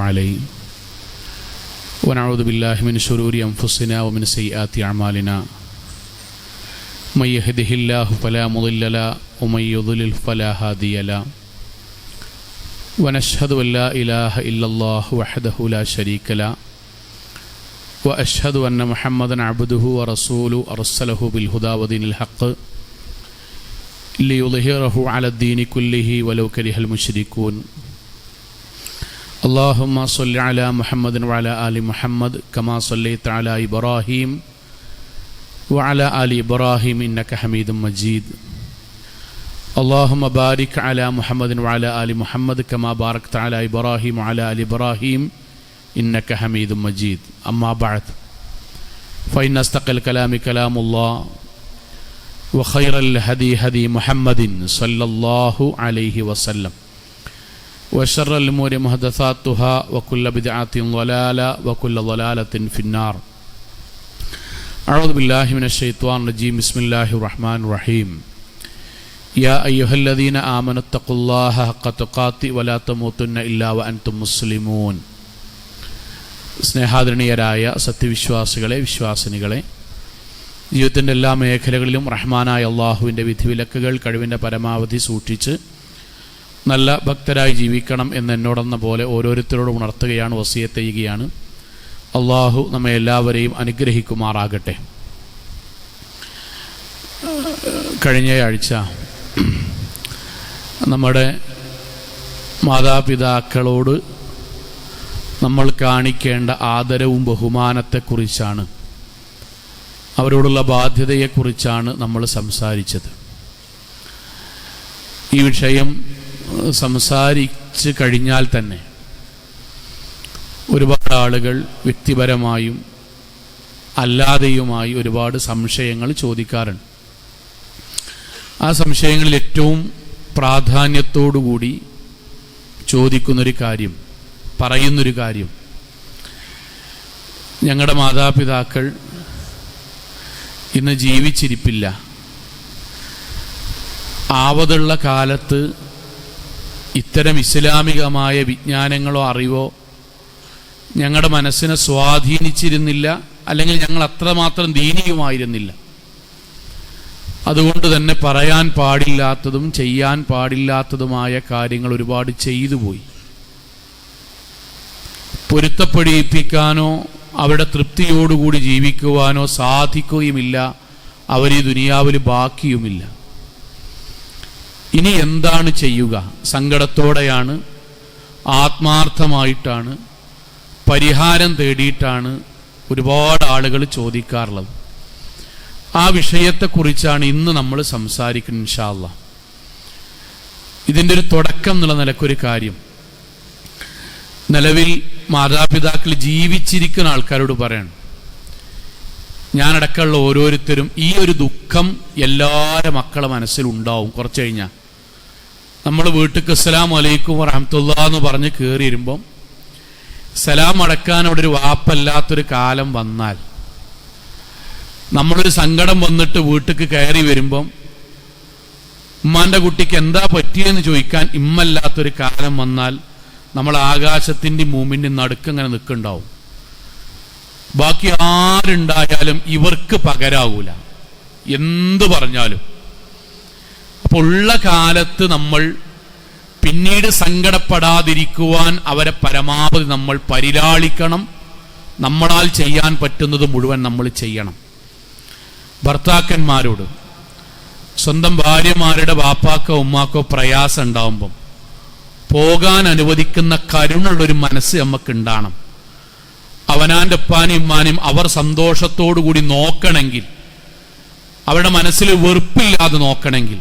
عليه ونعوذ بالله من شرور أنفسنا ومن سيئات أعمالنا من يهده الله فلا مضل له ومن يضلل فلا هادي له ونشهد أن لا إله إلا الله وحده لا شريك له وأشهد أن محمدا عبده ورسوله أرسله بالهدى ودين الحق ليظهره على الدين كله ولو كره المشركون اللهم صل على محمد وعلى آل محمد كما صليت على إبراهيم وعلى آل إبراهيم إنك حميد مجيد اللهم بارك على محمد وعلى آل محمد كما باركت على إبراهيم وعلى آل إبراهيم إنك حميد مجيد أما بعد فإن أصدق الكلام كلام الله وخير الهدي هدي محمد صلى الله عليه وسلم وشر الأمور محدثاتها وكل بدعة ضلالة وكل ضلالة في النار أعوذ بالله من الشيطان الرجيم بسم الله الرحمن الرحيم يا أيها الذين آمنوا اتقوا الله حق تقاته ولا تموتن إلا وأنتم مسلمون സ്നേഹാദരണീയരായ സത്യവിശ്വാസികളെ വിശ്വാസിനികളെ, ജീവിതത്തിൻ്റെ എല്ലാ മേഖലകളിലും റഹ്മാനായ അള്ളാഹുവിൻ്റെ വിധിവിലക്കുകൾ കഴിവിൻ്റെ പരമാവധി സൂക്ഷിച്ച് നല്ല ഭക്തരായി ജീവിക്കണം എന്നോടെന്ന പോലെ ഓരോരുത്തരോടും ഉണർത്തുകയാണ്, വസിയത്ത് ചെയ്യുകയാണ്. അള്ളാഹു നമ്മെ എല്ലാവരെയും അനുഗ്രഹിക്കുമാറാകട്ടെ. കഴിഞ്ഞയാഴ്ച നമ്മുടെ മാതാപിതാക്കളോട് നമ്മൾ കാണിക്കേണ്ട ആദരവും ബഹുമാനത്തെക്കുറിച്ചാണ്, അവരോടുള്ള ബാധ്യതയെക്കുറിച്ചാണ് നമ്മൾ സംസാരിച്ചത്. ഈ വിഷയം സംസാരിച്ച് കഴിഞ്ഞാൽ തന്നെ ഒരുപാട് ആളുകൾ വ്യക്തിപരമായും അല്ലാതെയുമായി ഒരുപാട് സംശയങ്ങൾ ചോദിക്കാറുണ്ട്. ആ സംശയങ്ങളിൽ ഏറ്റവും പ്രാധാന്യത്തോടുകൂടി ചോദിക്കുന്നൊരു കാര്യം, പറയുന്നൊരു കാര്യം, ഞങ്ങളുടെ മാതാപിതാക്കൾ ഇന്ന് ജീവിച്ചിരിപ്പില്ല, ആവതുള്ള കാലത്ത് ഇത്തരം ഇസ്ലാമികമായ വിജ്ഞാനങ്ങളോ അറിവോ ഞങ്ങളുടെ മനസ്സിനെ സ്വാധീനിച്ചിരുന്നില്ല, അല്ലെങ്കിൽ ഞങ്ങൾ അത്രമാത്രം ദീനിയുമായിരുന്നില്ല. അതുകൊണ്ട് തന്നെ പറയാൻ പാടില്ലാത്തതും ചെയ്യാൻ പാടില്ലാത്തതുമായ കാര്യങ്ങൾ ഒരുപാട് ചെയ്തു പോയി. പൊരുത്തപ്പെടിപ്പിക്കാനോ അവരുടെ തൃപ്തിയോടുകൂടി ജീവിക്കുവാനോ സാധിക്കുകയുമില്ല, അവർ ഈ ദുനിയാവിൽ ബാക്കിയുമില്ല. ഇനി എന്താണ് ചെയ്യുക? സങ്കടത്തോടെയാണ്, ആത്മാർത്ഥമായിട്ടാണ്, പരിഹാരം തേടിയിട്ടാണ് ഒരുപാട് ആളുകൾ ചോദിക്കാറുള്ളത്. ആ വിഷയത്തെക്കുറിച്ചാണ് ഇന്ന് നമ്മൾ സംസാരിക്കുന്നത് ഇൻഷാ അല്ലാഹ്. ഇതിൻ്റെ ഒരു തുടക്കം എന്നുള്ള നിലക്കൊരു കാര്യം, നിലവിൽ മാതാപിതാക്കൾ ജീവിച്ചിരിക്കുന്ന ആൾക്കാരോട് പറയണം. ഞാനടക്കമുള്ള ഓരോരുത്തരും ഈ ഒരു ദുഃഖം എല്ലാവരുടെ മക്കളുടെ മനസ്സിലുണ്ടാവും. കുറച്ച് കഴിഞ്ഞാൽ നമ്മൾ വീട്ടിലേക്ക് അസ്സലാമു അലൈക്കും വറഹ്മത്തുള്ളാഹി എന്ന് പറഞ്ഞ് കയറി വരുമ്പം സലാം അടക്കാൻ അവിടെ ഒരു വാപ്പല്ലാത്തൊരു കാലം വന്നാൽ, നമ്മളൊരു സങ്കടം വന്നിട്ട് വീട്ടിലേക്ക് കയറി വരുമ്പം ഉമ്മാൻ്റെ കുട്ടിക്ക് എന്താ പറ്റിയെന്ന് ചോദിക്കാൻ ഇമ്മല്ലാത്തൊരു കാലം വന്നാൽ നമ്മൾ ആകാശത്തിൻ്റെ ഭൂമിൻ്റെ നടുക്കങ്ങനെ നിൽക്കുന്നുണ്ടാവും. ബാക്കി ആരുണ്ടായാലും ഇവർക്ക് പകരാവൂല, എന്തു പറഞ്ഞാലും. അപ്പോൾ ഉള്ള കാലത്ത് നമ്മൾ പിന്നീട് സങ്കടപ്പെടാതിരിക്കുവാൻ അവരെ പരമാവധി നമ്മൾ പരിലാളിക്കണം. നമ്മളാൽ ചെയ്യാൻ പറ്റുന്നത് മുഴുവൻ നമ്മൾ ചെയ്യണം. ഭർത്താക്കന്മാരോട്, സ്വന്തം ഭാര്യമാരുടെ വാപ്പാക്കോ ഉമ്മാക്കോ പ്രയാസം ഉണ്ടാവുമ്പം പോകാൻ അനുവദിക്കുന്ന കരുണുള്ളൊരു മനസ്സ് നമുക്ക് ഉണ്ടാകണം. അവനാൻ്റെ ഉപ്പാനും ഉമ്മാനും അവർ സന്തോഷത്തോടു കൂടി നോക്കണമെങ്കിൽ, അവരുടെ മനസ്സിൽ വെറുപ്പില്ലാതെ നോക്കണമെങ്കിൽ,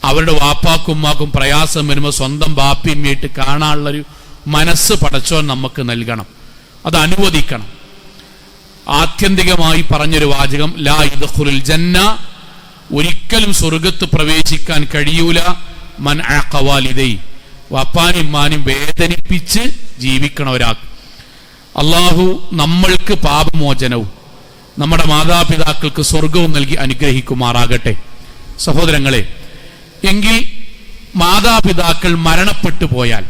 അവരുടെ വാപ്പാക്കും ഉമ്മാക്കും പ്രയാസം വരുമ്പോൾ സ്വന്തം ബാപ്പിയമ്മയായിട്ട് കാണാനുള്ളൊരു മനസ്സ് പടച്ചോൻ നമുക്ക് നൽകണം, അത് അനുവദിക്കണം. ആത്യന്തികമായി പറഞ്ഞൊരു വാചകം, ലാ യദ്ഖുലുൽ ജന്ന, ഒരിക്കലും സ്വർഗത്ത് പ്രവേശിക്കാൻ കഴിയൂല മൻ അഅഖ വാലിദൈ, വാപ്പാനും ഉമ്മാനും വേദനിപ്പിച്ച് ജീവിക്കണ ഒരാൾക്ക്. അള്ളാഹു നമ്മൾക്ക് പാപമോചനവും നമ്മുടെ മാതാപിതാക്കൾക്ക് സ്വർഗവും നൽകി അനുഗ്രഹിക്കുമാറാകട്ടെ. സഹോദരങ്ങളെ, എങ്കിൽ മാതാപിതാക്കൾ മരണപ്പെട്ടു പോയാൽ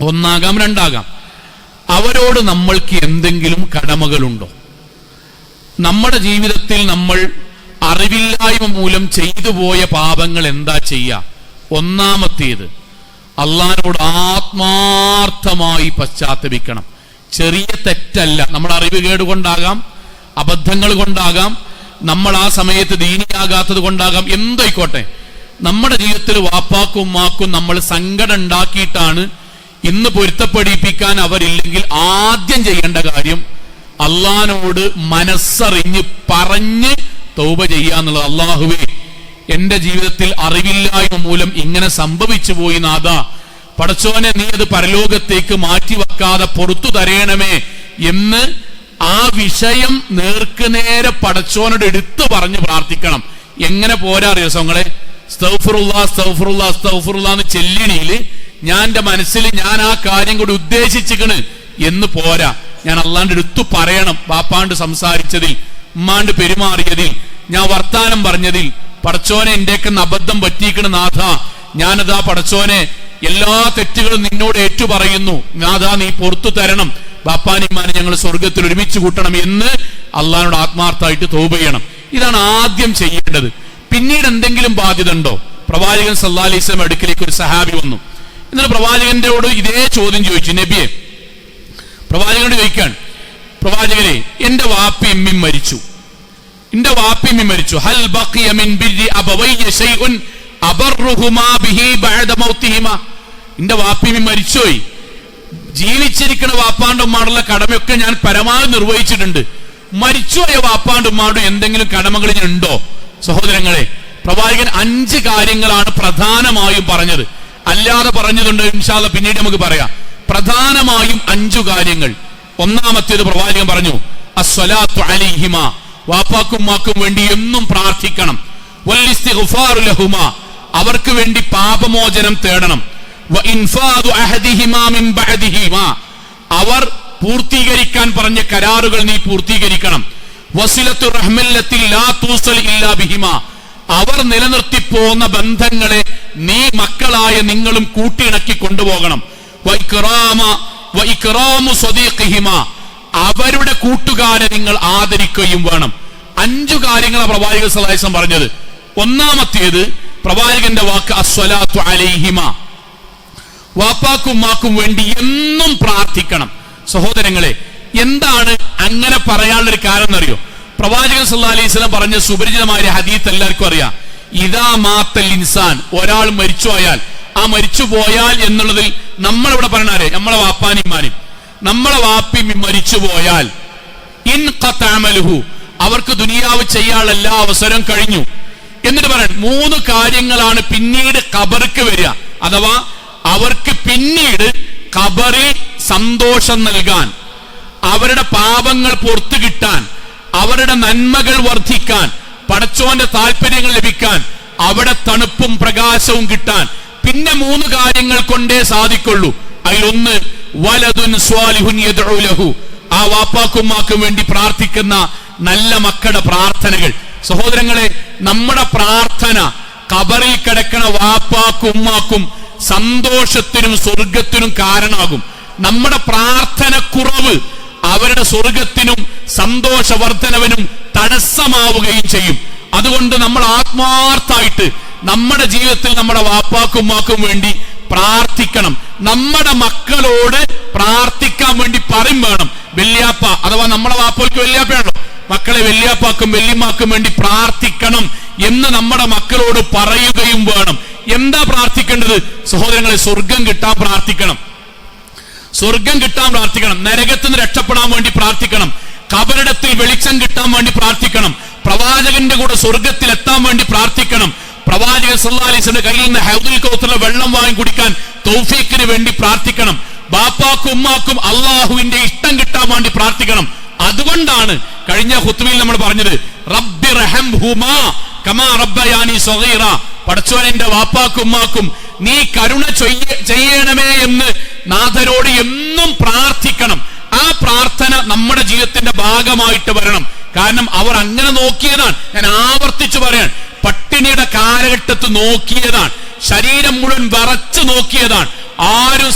ഒന്നാകാം രണ്ടാകാം, അവരോട് നമ്മൾക്ക് എന്തെങ്കിലും കടമകളുണ്ടോ? നമ്മുടെ ജീവിതത്തിൽ നമ്മൾ അറിവില്ലായ്മ മൂലം ചെയ്തു പോയ പാപങ്ങൾ എന്താ ചെയ്യുക? ഒന്നാമത്തേത്, അള്ളാഹിനോട് ആത്മാർത്ഥമായി പശ്ചാത്തപിക്കണം. ചെറിയ തെറ്റല്ല, നമ്മുടെ അറിവ് കേടുകൊണ്ടാകാം, അബദ്ധങ്ങൾ കൊണ്ടാകാം, നമ്മൾ ആ സമയത്ത് ദീനിയാകാത്തത് കൊണ്ടാകാം, എന്തായിക്കോട്ടെ. നമ്മുടെ ജീവിതത്തിൽ വാപ്പാക്കും ഉമ്മാക്കും നമ്മൾ സങ്കടം ഉണ്ടാക്കിയിട്ടാണ് ഇന്ന് പൊരുത്തപ്പെടിപ്പിക്കാൻ അവരില്ലെങ്കിൽ ആദ്യം ചെയ്യേണ്ട കാര്യം അള്ളാഹിനോട് മനസ്സറിഞ്ഞ് പറഞ്ഞ് തൗബ ചെയ്യാന്നുള്ളത്. അള്ളാഹുവേ, എന്റെ ജീവിതത്തിൽ അറിവില്ലായ്മ മൂലം ഇങ്ങനെ സംഭവിച്ചു പോയി നാഥ, പടച്ചോനെ നീ അത് പരലോകത്തേക്ക് മാറ്റിവെക്കാതെ പുറത്തു തരേണമേ എന്ന് ആ വിഷയം നേർക്കുനേരെ പടച്ചോനോട് എടുത്തു പറഞ്ഞ് പ്രാർത്ഥിക്കണം. എങ്ങനെ പോരാ അറിയോ സങ്ങളെ? സ്തഗ്ഫിറുല്ലാ സ്തഗ്ഫിറുല്ലാ സ്തഗ്ഫിറുല്ലാ എന്ന് ചെല്ലിണിയില് ഞാൻ എന്റെ മനസ്സിൽ ഞാൻ ആ കാര്യം കൂടി ഉദ്ദേശിച്ചിക്കണ് എന്ന് പോരാ. ഞാൻ അള്ളാന്റെ അടുത്തു പറയണം. ബാപ്പാണ്ട് സംസാരിച്ചതിൽ, ഉമ്മാണ്ട് പെരുമാറിയതിൽ, ഞാൻ വർത്താനം പറഞ്ഞതിൽ പടച്ചോനെ എന്റെയൊക്കെ അബദ്ധം പറ്റിയിക്കണ് നാഥ, ഞാനതാ പടച്ചോനെ എല്ലാ തെറ്റുകളും നിന്നോട് ഏറ്റുപറയുന്നു നാഥ, നീ പുറത്തു തരണം, ബാപ്പാനിമാനെ ഞങ്ങൾ സ്വർഗത്തിൽ ഒരുമിച്ച് കൂട്ടണം എന്ന് അള്ളാഹിനോട് ആത്മാർത്ഥമായിട്ട് തൗബ ചെയ്യണം. ഇതാണ് ആദ്യം ചെയ്യേണ്ടത്. പിന്നീട് എന്തെങ്കിലും ബാധ്യത ഉണ്ടോ? പ്രവാചകൻ സല്ലല്ലാഹു അലൈഹി വസല്ലം അടുക്കലേക്ക് ഒരു സഹാബി വന്നു. എന്നിട്ട് പ്രവാചകന്റെയോട് ഇതേ ചോദ്യം ചോദിച്ചു. നബിയെ, പ്രവാചകനോട് ചോദിക്കാൻ, പ്രവാചകരെ എന്റെ വാപ്പിയമ്മയും മരിച്ചു, എന്റെ വാപ്പിയമ്മയും മരിച്ചു. ഹൽ ബഖിയ മിൻ ബിർരി അബവയ്യ ശൈഉൻ അബർറുഹുമാ ബിഹി ബഅദ മൗതിഹിമാ. എന്റെ വാപ്പിയമ്മയും മരിച്ചുപോയി, ജീവിച്ചിരിക്കുന്ന വാപ്പാണ്ടും ഉമ്മാടുള്ള കടമയൊക്കെ ഞാൻ പരമാവധി നിർവഹിച്ചിട്ടുണ്ട്. മരിച്ചുപോയ വാപ്പാണ്ടും ഉമ്മാടും എന്തെങ്കിലും കടമകൾ ഉണ്ടോ? സഹോദരങ്ങളെ, പ്രവാചകൻ 5 കാര്യങ്ങളാണ് പ്രധാനമായും പറഞ്ഞത്. അല്ലാതെ പറഞ്ഞതുണ്ട്, ഇൻഷാ അല്ലാഹ് പിന്നീട് നമുക്ക് പറയാം. പ്രധാനമായും 5 കാര്യങ്ങൾ. ഒന്നാമത്തേത് പ്രവാചകൻ പറഞ്ഞു, അസ്സലാത്തു അലൈഹിമാ, വാപ്പാക്കും ഉമ്മാക്കും വേണ്ടി എന്നും പ്രാർത്ഥിക്കണം. വല്ലിസ്തിഗ്ഫാറു ലഹുമാ, അവർക്ക് വേണ്ടി പാപമോചനം തേടണം. വ ഇൻഫാദു അഹദിഹിമാ മിൻ ബഅദിഹിമാ, അവർ പൂർത്തീകരിക്കാൻ പറഞ്ഞ കരാറുകൾ നീ പൂർത്തീകരിക്കണം. വസിലത്തു റഹ്മല്ലത്തി ലാ തൂസൽ ഇല്ലാ ബിഹിമാ, അവർ നിലനിർത്തി പോകുന്ന ബന്ധങ്ങളെ നീ മക്കളായ നിങ്ങളും കൂട്ടിയിണക്കി കൊണ്ടുപോകണം. വ ഇക്റാമു സ്വദീഖിഹിമാ, അവരുടെ കൂട്ടുകാരെ നിങ്ങൾ ആദരിക്കുകയും വേണം. 5 കാര്യങ്ങളാണ് പ്രവാചകൻ സല്ലല്ലാഹു അലൈഹി വസല്ലം പറഞ്ഞത്. ഒന്നാമത്തേത് പ്രവാചകന്റെ വാക്ക് അസ്സലാത്തു അലൈഹിമാ, വാപ്പാക്കും ഉമ്മാക്കും വേണ്ടി എന്നും പ്രാർത്ഥിക്കണം. സഹോദരങ്ങളെ, എന്താണ് അങ്ങനെ പറയാനുള്ളൊരു കാരണം എന്നറിയോ? പ്രവാചകൻ സല്ലല്ലാഹു അലൈഹി വസല്ലം പറഞ്ഞ സുപരിചിതമായ ഹദീസ് എല്ലാവർക്കും അറിയാം. ഇദാ മാത്തൽ ഇൻസാൻ, ഒരാൾ മരിച്ചുപോയാൽ, ആ മരിച്ചുപോയാൽ എന്നുള്ളതിൽ നമ്മളിവിടെ പറഞ്ഞാലേ നമ്മളെ വാപ്പാനിമാനും നമ്മളെ വാപ്പിയും മരിച്ചുപോയാൽ ഇൻഖത അമലുഹു, അവർക്ക് ദുനിയാവ് ചെയ്യാനുള്ള എല്ലാ അവസരം കഴിഞ്ഞു. എന്നിട്ട് പറയാൻ 3 കാര്യങ്ങളാണ് പിന്നീട് ഖബർക്ക് വരിക. അഥവാ അവർക്ക് പിന്നീട് ഖബറിൽ സന്തോഷം നൽകാൻ, അവരുടെ പാപങ്ങൾ പുറത്തു കിട്ടാൻ, അവരുടെ നന്മകൾ വർദ്ധിക്കാൻ, പടച്ചോന്റെ താല്പര്യങ്ങൾ ലഭിക്കാൻ, അവിടെ തണുപ്പും പ്രകാശവും കിട്ടാൻ പിന്നെ 3 കാര്യങ്ങൾ കൊണ്ടേ സാധിക്കുള്ളൂ. അതിലൊന്ന് വലദുൻ സ്വാലിഹുൻ യദ്ഉ ലഹു, ആ വാപ്പാക്കുമ്മാക്കും വേണ്ടി പ്രാർത്ഥിക്കുന്ന നല്ല മക്കളുടെ പ്രാർത്ഥനകൾ. സഹോദരങ്ങളെ, നമ്മുടെ പ്രാർത്ഥന ഖബറിൽ കിടക്കണ വാപ്പാക്കും ഉമ്മാക്കും സന്തോഷത്തിനും സ്വർഗത്തിനും കാരണമാകും. നമ്മുടെ പ്രാർത്ഥന കുറവ് അവരുടെ സ്വർഗത്തിനും സന്തോഷവർദ്ധനവിനും തടസ്സമാവുകയും ചെയ്യും. അതുകൊണ്ട് നമ്മൾ ആത്മാർത്ഥമായിട്ട് നമ്മുടെ ജീവിതത്തിൽ നമ്മുടെ വാപ്പാക്കും ഉമ്മാക്കും വേണ്ടി പ്രാർത്ഥിക്കണം. നമ്മുടെ മക്കളോട് പ്രാർത്ഥിക്കാൻ വേണ്ടി പറയും വേണം. വല്യാപ്പ അഥവാ നമ്മുടെ വാപ്പയ്ക്ക് വല്യാപ്പയാണല്ലോ, മക്കളെ വല്യാപ്പാക്കും വല്യമ്മാക്കും വേണ്ടി പ്രാർത്ഥിക്കണം എന്ന് നമ്മുടെ മക്കളോട് പറയുകയും വേണം. എന്താ പ്രാർത്ഥിക്കേണ്ടത് സഹോദരങ്ങളെ? സ്വർഗം കിട്ടാൻ പ്രാർത്ഥിക്കണം, സ്വർഗം കിട്ടാൻ പ്രാർത്ഥിക്കണം, നരകത്തിൽ നിന്ന് രക്ഷപ്പെടാൻ വേണ്ടി പ്രാർത്ഥിക്കണം, കബറിടത്തിൽ വെളിച്ചം കിട്ടാൻ വേണ്ടി പ്രാർത്ഥിക്കണം, പ്രവാചകന്റെ കൂടെ സ്വർഗത്തിൽ എത്താൻ വേണ്ടി പ്രാർത്ഥിക്കണം, പ്രവാചകൻ സല്ലല്ലാഹു അലൈഹി വസല്ലം കയ്യിൽ നിന്ന് ഹൗദുൽ കൗസറിലെ വെള്ളം വാങ്ങി കുടിക്കാൻ തൗഫീഖിന് വേണ്ടി പ്രാർത്ഥിക്കണം, ബാപ്പാക്കും ഉമ്മാക്കും അള്ളാഹുവിന്റെ ഇഷ്ടം കിട്ടാൻ വേണ്ടി പ്രാർത്ഥിക്കണം. അതുകൊണ്ടാണ് കഴിഞ്ഞ ഖുത്ബയിൽ നമ്മൾ പറഞ്ഞത് റബ്ബി റഹംഹുമാ കമാ റബ്ബയാനി സഗീറ, പടച്ചോന്റെ വാപ്പാക്കും ഉമ്മാക്കും നീ കരുണ ചെയ്യണമേ എന്ന് നാഥരോട് എന്നും പ്രാർത്ഥിക്കണം. ആ പ്രാർത്ഥന നമ്മുടെ ജീവിതത്തിന്റെ ഭാഗമായിട്ട് വരണം. കാരണം അവർ അങ്ങനെ നോക്കിയതാണ്. ഞാൻ ആവർത്തിച്ചു പറയാൻ, പട്ടിണിയുടെ കാലഘട്ടത്ത് നോക്കിയതാണ്, ശരീരം മുഴുവൻ വിറച്ചു നോക്കിയതാണ്. ആരും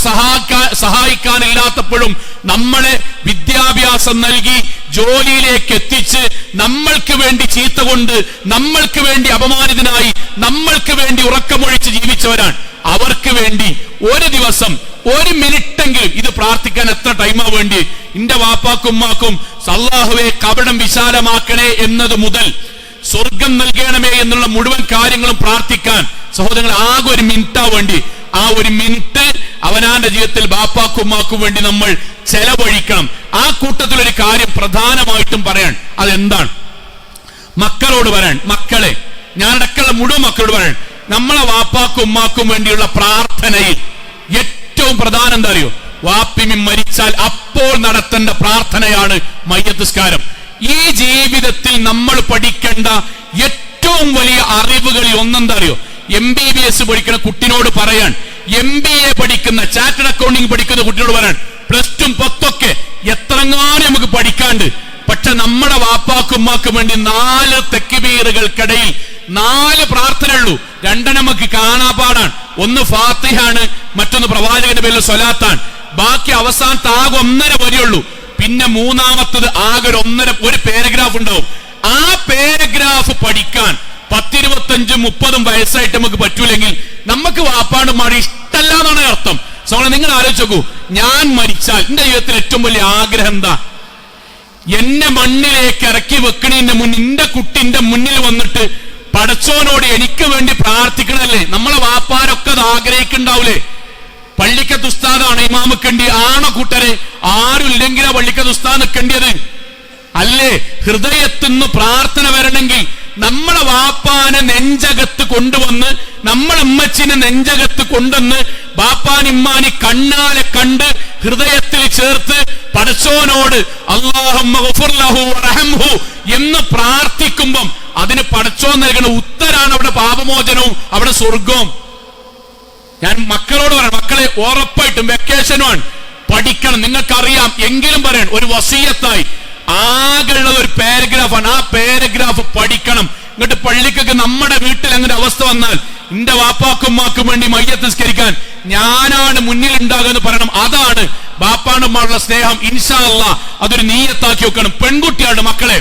സഹായിക്കാനില്ലാത്തപ്പോഴും നമ്മളെ വിദ്യാഭ്യാസം നൽകി ജോലിയിലേക്ക് എത്തിച്ച് നമ്മൾക്ക് വേണ്ടി ചീത്ത കൊണ്ട്, നമ്മൾക്ക് വേണ്ടി അപമാനിതനായി, നമ്മൾക്ക് വേണ്ടി ഉറക്കമൊഴിച്ച് ജീവിച്ചവരാണ്. അവർക്ക് വേണ്ടി ഒരു ദിവസം ഒരു മിനിറ്റെങ്കിലും ഇത് പ്രാർത്ഥിക്കാൻ എത്ര ടൈമാ വേണ്ടി? എന്റെ വാപ്പാക്കും ഉമ്മാക്കും അല്ലാഹുവേ കബടം വിശാലമാക്കണേ എന്നത് മുതൽ സ്വർഗം നൽകണമേ എന്നുള്ള മുഴുവൻ കാര്യങ്ങളും പ്രാർത്ഥിക്കാൻ സഹോദരങ്ങൾ ആകെ ഒരു മിനിറ്റാ വേണ്ടി. ആ ഒരു മിനിറ്റ് അവനാന്റെ ജീവിതത്തിൽ ബാപ്പാക്കും ഉമ്മാക്കും വേണ്ടി നമ്മൾ ചെലവഴിക്കണം. ആ കൂട്ടത്തിൽ ഒരു കാര്യം പ്രധാനമായിട്ടും പറയാൻ, അതെന്താണ്? മക്കളോട് പറയാൻ. മക്കളെ, ഞാനടക്കമുള്ള മുഴുവൻ മക്കളോട് പറയാൻ, നമ്മളെ വാപ്പാക്കും ഉമ്മാക്കും വേണ്ടിയുള്ള പ്രാർത്ഥനയിൽ ഏറ്റവും പ്രധാനം എന്താ അറിയോ? വാപ്പിമി മരിച്ചാൽ അപ്പോൾ നടത്തേണ്ട പ്രാർത്ഥനയാണ് മയ്യത്ത് നിസ്കാരം. ഈ ജീവിതത്തിൽ നമ്മൾ പഠിക്കേണ്ട ഏറ്റവും വലിയ അറിവുകളിൽ ഒന്നെന്താ അറിയോ? MBBS പഠിക്കുന്ന കുട്ടിനോട് പറയാൻ, MBA പഠിക്കുന്ന ചാർട്ടേഡ് അക്കൗണ്ടിങ് പഠിക്കുന്ന കുട്ടിനോട് പറയാൻ, +2 10 എത്രങ്ങാനും നമുക്ക് പഠിക്കാണ്ട്. പക്ഷെ നമ്മുടെ വാപ്പാക്കും ഉമ്മാക്കും വേണ്ടി 4 തക്ബീറുകൾക്കിടയിൽ 4 പ്രാർത്ഥനയുള്ളൂ. 2 നമുക്ക് കാണാപാടാണ്. ഒന്ന് ഫാത്തിഹാണ്, മറ്റൊന്ന് പ്രവാചകന്റെ പേരിൽ സ്വലാത്താണ്. ബാക്കി അവസാനത്തെ ആകെ 1.5 വരെയുള്ളൂ. പിന്നെ മൂന്നാമത്തത് ആകെ ഒരു പാരഗ്രാഫ് ഉണ്ടാവും. ആ പാരഗ്രാഫ് പഠിക്കാൻ 10, 25, 30 വയസ്സായിട്ട് നമുക്ക് പറ്റൂലെങ്കിൽ നമുക്ക് വാപ്പാണ്ട് മാറി ഇഷ്ടല്ല എന്നാണ് അർത്ഥം. നിങ്ങൾ ആലോചിച്ച് നോക്കൂ, ഞാൻ മരിച്ചാൽ എന്റെ ജീവിതത്തിൽ ഏറ്റവും വലിയ ആഗ്രഹം എന്താ? എന്നെ മണ്ണിലേക്ക് ഇറക്കി വെക്കണതിന്റെ മുന്നിൽ എന്റെ കുട്ടിന്റെ മുന്നിൽ വന്നിട്ട് പടച്ചോനോട് എനിക്ക് വേണ്ടി പ്രാർത്ഥിക്കണല്ലേ. നമ്മളെ വാപ്പാരൊക്കെ അത് ആഗ്രഹിക്കുന്നുണ്ടാവൂലേ? പള്ളിക്കത്ത് ഉസ്താദാണ് ഇമാം നിൽക്കേണ്ടി, ആണോ കൂട്ടരെ? ആരും ഇല്ലെങ്കിലാ പള്ളിക്കത്ത് ഉസ്താദ് നിൽക്കേണ്ടിയത് അല്ലേ? ഹൃദയത്തിന്ന് പ്രാർത്ഥന വരണമെങ്കിൽ നമ്മളെ വാപ്പാനെ നെഞ്ചകത്ത് കൊണ്ടുവന്ന്, നമ്മളെ ഉമ്മച്ചിനെ നെഞ്ചകത്ത് കൊണ്ടുവന്ന് ബാപ്പാനിമ്മാനി കണ്ണാലെ കണ്ട് ഹൃദയത്തിൽ ചേർത്ത് പടച്ചോനോട് അല്ലാഹുമ്മ ഗഫിർ ലഹു വറഹംഹു എന്ന് പ്രാർത്ഥിക്കുമ്പം അതിന് പടച്ചോൻ നൽകുന്ന ഉത്തരാണ് അവിടെ പാപമോചനവും അവിടെ സ്വർഗവും. ഞാൻ മക്കളോട് പറയാം, മക്കളെ ഉറപ്പായിട്ടും വെക്കേഷനുമാണ്, പഠിക്കണം. നിങ്ങൾക്കറിയാം എങ്കിലും പറയാൻ ഒരു വസിയത്തായി ആകെയുള്ളത് ഒരു പാരഗ്രാഫാണ്. ആ പാരഗ്രാഫ് പഠിക്കണം. എന്നിട്ട് പള്ളിക്കൊക്കെ നമ്മുടെ വീട്ടിൽ അങ്ങനെ അവസ്ഥ വന്നാൽ എന്റെ വാപ്പാക്കും ഉമ്മാക്കും വേണ്ടി മയ്യത്ത് നിസ്കരിക്കാൻ ഞാനാണ് മുന്നിൽ ഉണ്ടാകുമെന്ന് പറയണം. അതാണ് ബാപ്പാനുമായുള്ള സ്നേഹം. ഇൻഷാ അല്ലാഹ് അതൊരു നീയത്താക്കി വെക്കണം. പെൺകുട്ടിയാണ് മക്കളെ,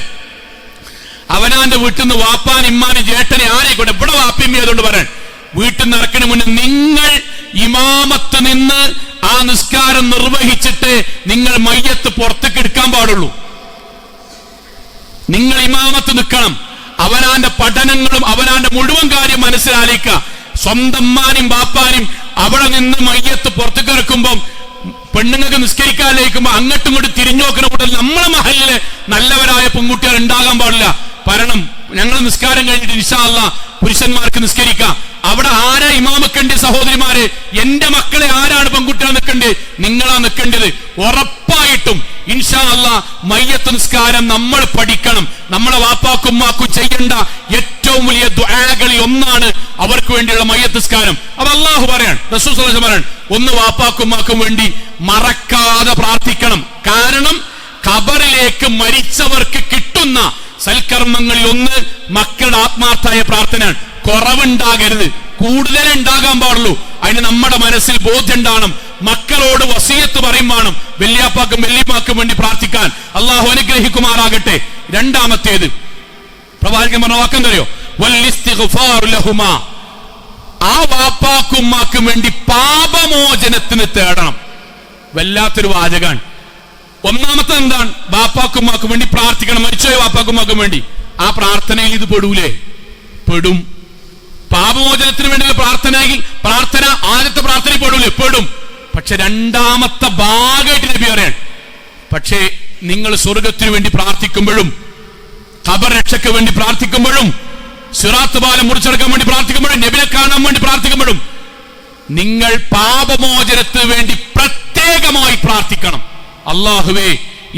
അവനാന്റെ വീട്ടിൽ നിന്ന് വാപ്പാൻ ഇമ്മാനെ ജേട്ടനെ ആരെക്കൊണ്ട് ഇവിടെ വാപ്പിമ്മി അതുകൊണ്ട് പറയാൻ, വീട്ടിൽ നിന്ന് ഇറക്കണ മുന്നേ നിങ്ങൾ ഇമാമത്ത് നിന്ന് ആ നിസ്കാരം നിർവഹിച്ചിട്ട് നിങ്ങൾ മയ്യത്ത് പുറത്തേക്ക് എടുക്കാൻ പാടുള്ളൂ. നിങ്ങൾ ഇമാമത്ത് നിൽക്കണം. അവനാന്റെ പഠനങ്ങളും അവനാന്റെ മുഴുവൻ കാര്യം മനസ്സിലാക്കുക. സ്വന്തം മാനും ബാപ്പാനും അവിടെ നിന്ന് മയ്യത്ത് പുറത്തേക്ക് ഇറക്കുമ്പം പെണ്ണുങ്ങൾക്ക് നിസ്കരിക്കാനിരിക്കുമ്പോ അങ്ങോട്ടും ഇങ്ങോട്ടും തിരിഞ്ഞു നോക്കുന്ന കൂട്ടത്തിൽ നമ്മളെ മഹലിലെ നല്ലവരായ പെൺകുട്ടികൾ ഉണ്ടാകാൻ പാടില്ല. കാരണം ഞങ്ങൾ നിസ്കാരം കഴിഞ്ഞിട്ട് ഇൻഷാ അല്ലാഹ് പുരുഷന്മാർക്ക് നിസ്കരിക്കാം. അവിടെ ആരാ ഇമാമക്കേണ്ടി? സഹോദരിമാരെ, എന്റെ മക്കളെ ആരാണ് പെൺകുട്ടികൾ നിൽക്കേണ്ടത്? നിങ്ങളാ നിൽക്കേണ്ടത്. ഉറപ്പായിട്ടും ഇൻഷാ അല്ലാഹ് മയ്യത്ത് നിസ്കാരം നമ്മൾ പഠിക്കണം. നമ്മളെ വാപ്പാക്കും ഉമ്മാക്കും ചെയ്യേണ്ട ഏറ്റവും വലിയ ദുആകളിൽ ഒന്നാണ് അവർക്ക് വേണ്ടിയുള്ള മയ്യത്ത് നിസ്കാരം. അത് അല്ലാഹു പറയാൻ, റസൂൽ സ്വല്ലല്ലാഹു അലൈഹി വസല്ലം പറയാൻ, ഒന്ന് വാപ്പാക്കും ഉമ്മാക്കും വേണ്ടി മറക്കാതെ പ്രാർത്ഥിക്കണം. കാരണം ഖബറിലേക്ക് മരിച്ചവർക്ക് കിട്ടുന്ന സൽക്കർമ്മങ്ങളിൽ ഒന്ന് മക്കളുടെ ആത്മാർത്ഥമായ പ്രാർത്ഥനയാണ്. കുറവുണ്ടാകരുത്, കൂടുതലേ ഉണ്ടാകാൻ പാടുള്ളൂ. അതിന് നമ്മുടെ മനസ്സിൽ ബോധ്യം ഉണ്ടാകണം. മക്കളോട് വസിയത്ത് പറയും വേണം, വല്യാപ്പാക്കും വല്യമാക്കും വേണ്ടി പ്രാർത്ഥിക്കാൻ. അള്ളാഹു അനുഗ്രഹിക്കുമാറാകട്ടെ. രണ്ടാമത്തേത് പ്രവാചകൻ പറഞ്ഞ വാക്കെന്തറിയോ? വല്ലിസ്തിഗ്ഫാറു ലഹുമാ. ആ വാപ്പാക്കും ഉമ്മാക്കും വേണ്ടി പാപമോചനത്തിന് തേടണം. വല്ലാത്തൊരു വാചകാണ്. ഒന്നാമത്തെ എന്താണ്? ബാപ്പാക്കും ഉമ്മാക്കും വേണ്ടി പ്രാർത്ഥിക്കണം. മരിച്ചോയ വാപ്പാക്കും ഉമ്മാക്കും വേണ്ടി. ആ പ്രാർത്ഥനയിൽ ഇത് പെടൂലേ? പെടും. പാപമോചനത്തിന് വേണ്ടിയുള്ള പ്രാർത്ഥന ആദ്യത്തെ പ്രാർത്ഥനയിൽ പെടൂലേ? പെടും. പക്ഷെ രണ്ടാമത്തെ ഭാഗമായിട്ട് നബി പറയാൻ, പക്ഷേ നിങ്ങൾ സ്വർഗത്തിന് വേണ്ടി പ്രാർത്ഥിക്കുമ്പോഴും ഖബർ രക്ഷയ്ക്ക് വേണ്ടി പ്രാർത്ഥിക്കുമ്പോഴും സിറാത്ത് പാലം മുറിച്ചെടുക്കാൻ വേണ്ടി പ്രാർത്ഥിക്കുമ്പോഴും നബിയെ കാണാൻ വേണ്ടി പ്രാർത്ഥിക്കുമ്പോഴും നിങ്ങൾ പാപമോചനത്തിന് വേണ്ടി പ്രത്യേകമായി പ്രാർത്ഥിക്കണം. അല്ലാഹുവേ,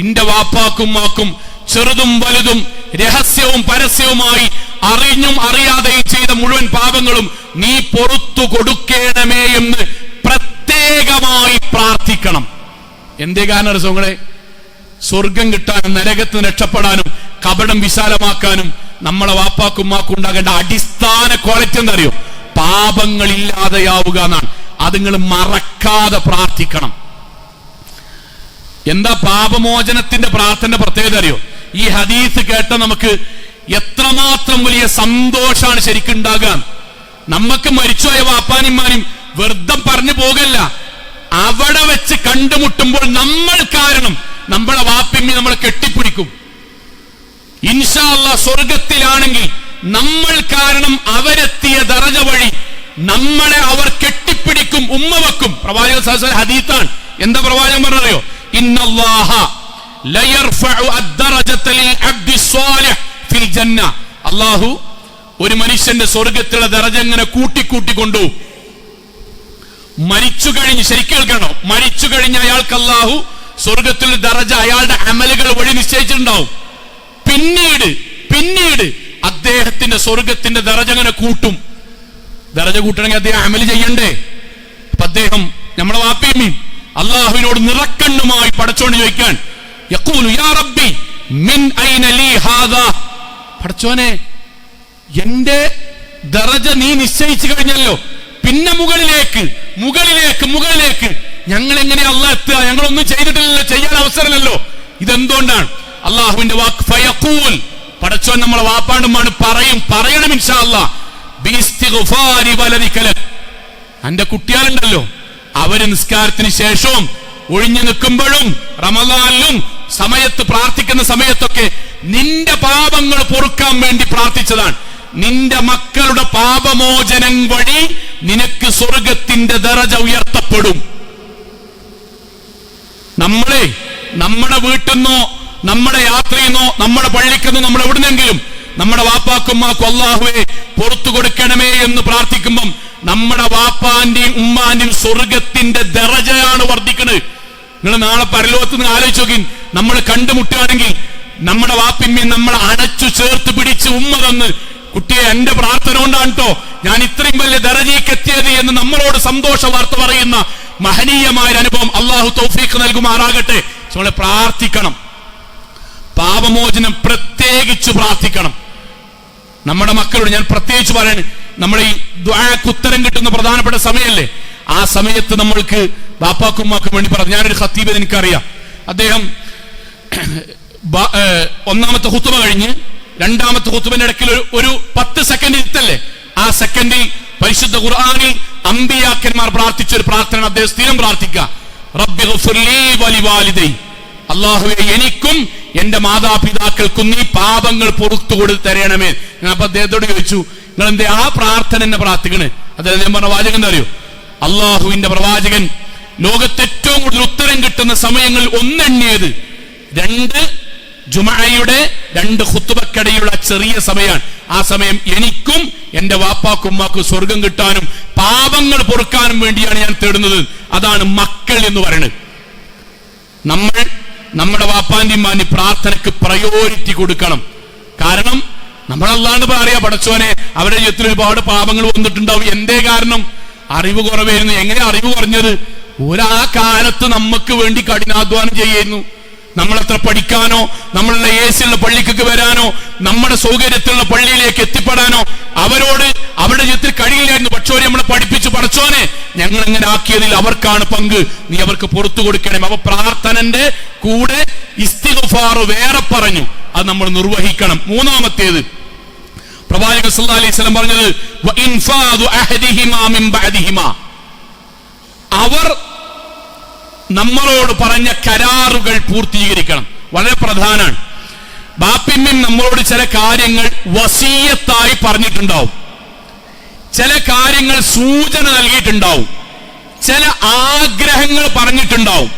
ഇന്റെ വാപ്പാക്കും മാക്കും ചെറുതും വലുതും രഹസ്യവും പരസ്യവുമായി അറിഞ്ഞും അറിയാതെയും ചെയ്ത മുഴുവൻ പാപങ്ങളും നീ പൊറുത്തു കൊടുക്കണമേ എന്ന് പ്രത്യേകമായി പ്രാർത്ഥിക്കണം. എന്തേ കാരണം സുഹൃത്തുക്കളെ? സ്വർഗം കിട്ടാനും നരകത്തിന് രക്ഷപ്പെടാനും കപടം വിശാലമാക്കാനും നമ്മളെ വാപ്പാക്കും മാക്കും ഉണ്ടാകേണ്ട അടിസ്ഥാന ക്വാളിറ്റി എന്താ അറിയോ? പാപങ്ങളില്ലാതെയാവുക എന്നാണ്. അത് നിങ്ങൾ മറക്കാതെ പ്രാർത്ഥിക്കണം. എന്താ പാപമോചനത്തിന്റെ പ്രാർത്ഥന പ്രത്യേകത അറിയോ? ഈ ഹദീസ് കേട്ട നമുക്ക് എത്രമാത്രം വലിയ സന്തോഷാണ് ശരിക്കും ഉണ്ടാകുക. നമുക്ക് മരിച്ചുപോയ വാപ്പാനിമാരും വെറുതെ പറഞ്ഞു പോകല്ല, അവിടെ വെച്ച് കണ്ടുമുട്ടുമ്പോൾ നമ്മൾ കാരണം നമ്മളെ വാപ്പിമ്മി നമ്മളെ കെട്ടിപ്പിടിക്കും. ഇൻഷാ അല്ലാഹ് സ്വർഗത്തിലാണെങ്കിൽ നമ്മൾ കാരണം അവരെത്തിയ ദറജ വഴി നമ്മളെ അവർ കെട്ടിപ്പിടിക്കും, ഉമ്മ വെക്കും. പ്രവാചകൻ സല്ലല്ലാഹു അലൈഹി വസല്ലം ഹദീസാണ്. എന്താ പ്രവാചകൻ പറഞ്ഞറിയോ? ഇന്നല്ലാഹ ലയർഫഉ അദ്ദറജത ലിൽ അബ്ദി സ്വാലിഹ് ഫിൽ ജന്ന. അല്ലാഹു ഒരു മനുഷ്യന്റെ സ്വർഗ്ഗത്തിലുള്ള ദറജ ഇങ്ങനെ കൂട്ടിക്കൂട്ടി കൊണ്ടുപോകും. മരിച്ചു കഴിഞ്ഞ് ശരിക്കും കേൾക്കണോ, മരിച്ചു കഴിഞ്ഞ അയാൾക്ക് അല്ലാഹു സ്വർഗ്ഗത്തിലുള്ള ദറജ അയാളുടെ അമലുകൾ വഴി നിശ്ചയിച്ചിട്ടുണ്ടാവും. പിന്നീട് അദ്ദേഹത്തിന്റെ സ്വർഗത്തിന്റെ ദറജ അങ്ങനെ കൂട്ടും. ദറജ കൂട്ടണമെങ്കിൽ അദ്ദേഹം അമല് ചെയ്യണ്ടേ? അപ്പൊ അദ്ദേഹം നമ്മളെ വാപ്പിയമ്മീൻ അള്ളാഹുവിനോട് നിറക്കണ്ണുമായി പടച്ചോണ്ട് ചോദിക്കാൻ, യഖൂലു യാ റബ്ബി മിൻ ഐന ലീ ഹാദാ. പടച്ചോനെ, എന്റെ ദറജ നീ നിശ്ചയിച്ചു കഴിഞ്ഞല്ലോ, പിന്നെ മുകളിലേക്ക് ഞങ്ങൾ എങ്ങനെ അള്ളാഹ് എത്തുക? ഞങ്ങളൊന്നും ചെയ്തിട്ടില്ലല്ലോ, ചെയ്യാൻ അവസരമല്ലോ. ഇതെന്തുകൊണ്ടാണ്? അള്ളാഹുവിന്റെ വാക്ക് ഫയഖൂൽ, പടച്ചോൻ നമ്മളെ വാപ്പാണ്ടുമാണ് പറയണം ഇൻഷാ അല്ലാഹ് ബിസ്തിഗ്ഫാരി വലദിക ലക്. അന്റെ കുട്ടിയാളുണ്ടല്ലോ, അവര് നിസ്കാരത്തിന് ശേഷവും ഒഴിഞ്ഞു നിൽക്കുമ്പോഴും റമദാനിലും സമയത്ത് പ്രാർത്ഥിക്കുന്ന സമയത്തൊക്കെ നിന്റെ പാപങ്ങൾ പൊറുക്കാൻ വേണ്ടി പ്രാർത്ഥിച്ചതാണ്. നിന്റെ മക്കളുടെ പാപമോചനം വഴി നിനക്ക് സ്വർഗത്തിന്റെ ദറജ ഉയർത്തപ്പെടും. നമ്മുടെ വീട്ടിൽ നിന്നോ നമ്മുടെ യാത്രയിൽ നിന്നോ നമ്മുടെ പള്ളിക്കെന്നോ നമ്മൾ എവിടുന്നെങ്കിലും നമ്മുടെ വാപ്പാക്കുമ്മാക്കും അല്ലാഹുവേ പുറത്തു കൊടുക്കണമേ എന്ന് പ്രാർത്ഥിക്കുമ്പം നമ്മുടെ വാപ്പാന്റെയും ഉമ്മാന്റെയും സ്വർഗത്തിന്റെ ദറജയാണ് വർദ്ധിക്കുന്നത്. നിങ്ങൾ നാളെ പരലോകത്ത് നിന്ന് ആലോചിച്ച് നോക്കി, നമ്മൾ കണ്ടുമുട്ടുകയാണെങ്കിൽ നമ്മുടെ വാപ്പിമ്മയും നമ്മളെ അണച്ചു ചേർത്ത് പിടിച്ച് ഉമ്മ തന്ന്, കുട്ടിയെ എന്റെ പ്രാർത്ഥന കൊണ്ടാണ് കേട്ടോ ഞാൻ ഇത്രയും വലിയ ദറജയ്ക്ക് എത്തിയത് എന്ന് നമ്മളോട് സന്തോഷ വാർത്ത പറയുന്ന മഹനീയമായ അനുഭവം അള്ളാഹു തൗഫീഖ് നൽകുമാറാകട്ടെ. നമ്മൾ പ്രാർത്ഥിക്കണം, പാപമോചനം പ്രത്യേകിച്ച് പ്രാർത്ഥിക്കണം. നമ്മുടെ മക്കളോട് ഞാൻ പ്രത്യേകിച്ച് പറയാണ്, നമ്മൾ ഈ ദുആക്ക് ഉത്തരം കിട്ടുന്ന പ്രധാനപ്പെട്ട സമയമല്ലേ, ആ സമയത്ത് നമ്മൾക്ക് ബാപ്പാക്കും ഉമ്മാക്കും വേണ്ടി പറഞ്ഞു. ഞാനൊരു ഖത്തീബ് എനിക്കറിയാം, അദ്ദേഹം ഒന്നാമത്തെ ഖുത്ബ കഴിഞ്ഞ് രണ്ടാമത്തെ ഖുത്ബന്റെ ഇടയ്ക്ക് ഒരു 10 സെക്കൻഡ് ഇരുത്തല്ലേ, ആ സെക്കൻഡിൽ പരിശുദ്ധ ഖുർആനിൽ അമ്പിയാക്കന്മാർ പ്രാർത്ഥിച്ച ഒരു പ്രാർത്ഥന അദ്ദേഹം സ്ഥിരം പ്രാർത്ഥിക്കുക, റബ്ബി ഗ്ഫിർലി വലിവാലിദൈ. അല്ലാഹുവേ, എനിക്കും എന്റെ മാതാപിതാക്കൾക്കും നീ പാപങ്ങൾ പുറത്തു കൊടുത്ത് തരണമേ. ഞാൻ അപ്പൊ അദ്ദേഹത്തോട് ചോദിച്ചു, നിങ്ങൾ എന്തേ ആ പ്രാർത്ഥന എന്നെ പ്രാർത്ഥിക്കണേ? അദ്ദേഹം പറഞ്ഞ വാചകം എന്താ അറിയോ? അള്ളാഹുവിന്റെ പ്രവാചകൻ ലോകത്ത് ഏറ്റവും കൂടുതൽ ഉത്തരം കിട്ടുന്ന സമയങ്ങൾ ഒന്നെണ്ണിയത് 2 ജുമഅയുടെ 2 ഖുത്ബക്കിടയിലുള്ള ചെറിയ സമയമാണ്. ആ സമയം എനിക്കും എന്റെ വാപ്പാക്കും ഉമ്മാക്കും സ്വർഗം കിട്ടാനും പാപങ്ങൾ പൊറുക്കാനും വേണ്ടിയാണ് ഞാൻ തേടുന്നത്. അതാണ് മക്കൾ എന്ന് പറയുന്നത്. നമ്മൾ നമ്മുടെ വാപ്പാന്റെ ഉമ്മാന്റെ പ്രാർത്ഥനയ്ക്ക് പ്രയോറിറ്റി കൊടുക്കണം. കാരണം നമ്മളല്ലാണ്ട് പറയാ, പടച്ചോനെ അവരുടെ ജീവിതത്തിൽ ഒരുപാട് പാപങ്ങൾ വന്നിട്ടുണ്ടാവും. എന്തേ കാരണം? അറിവ് കുറവായിരുന്നു. എങ്ങനെ അറിവ് കുറഞ്ഞത്? ആ കാലത്ത് നമുക്ക് വേണ്ടി കഠിനാധ്വാനം ചെയ്യായിരുന്നു. നമ്മളെത്ര പഠിക്കാനോ, നമ്മളുടെ ഏസിയുള്ള പള്ളിക്ക് വരാനോ, നമ്മുടെ സൗകര്യത്തിലുള്ള പള്ളിയിലേക്ക് എത്തിപ്പെടാനോ അവരോട് അവരുടെ ജീവിതത്തിൽ കഴിയില്ലായിരുന്നു. പക്ഷേ നമ്മളെ പഠിപ്പിച്ചു, പടച്ചോനെ ഞങ്ങൾ എങ്ങനെ ആക്കിയതിൽ അവർക്കാണ് പങ്ക്, നീ അവർക്ക് പുറത്തു കൊടുക്കണം. അപ്പൊ പ്രാർത്ഥനന്റെ കൂടെ ഇസ്തിഗ്ഫാർ വേറെ പറഞ്ഞു, അത് നമ്മൾ നിർവഹിക്കണം. മൂന്നാമത്തേത് പ്രവാചകൻ സല്ലല്ലാഹു അലൈഹി വസല്ലം പറഞ്ഞത് വഇൻഫാദു അഹദിഹിമാ മിൻ ബഅദിഹിമാ. അവർ നമ്മളോട് പറഞ്ഞ കരാറുകൾ പൂർത്തീകരിക്കണം. വളരെ പ്രധാനമാണ്. ബാപ്പിമ്മയും നമ്മളോട് ചില കാര്യങ്ങൾ വസീയത്തായി പറഞ്ഞിട്ടുണ്ടാവും, ചില കാര്യങ്ങൾ സൂചന നൽകിയിട്ടുണ്ടാവും, ചില ആഗ്രഹങ്ങൾ പറഞ്ഞിട്ടുണ്ടാവും.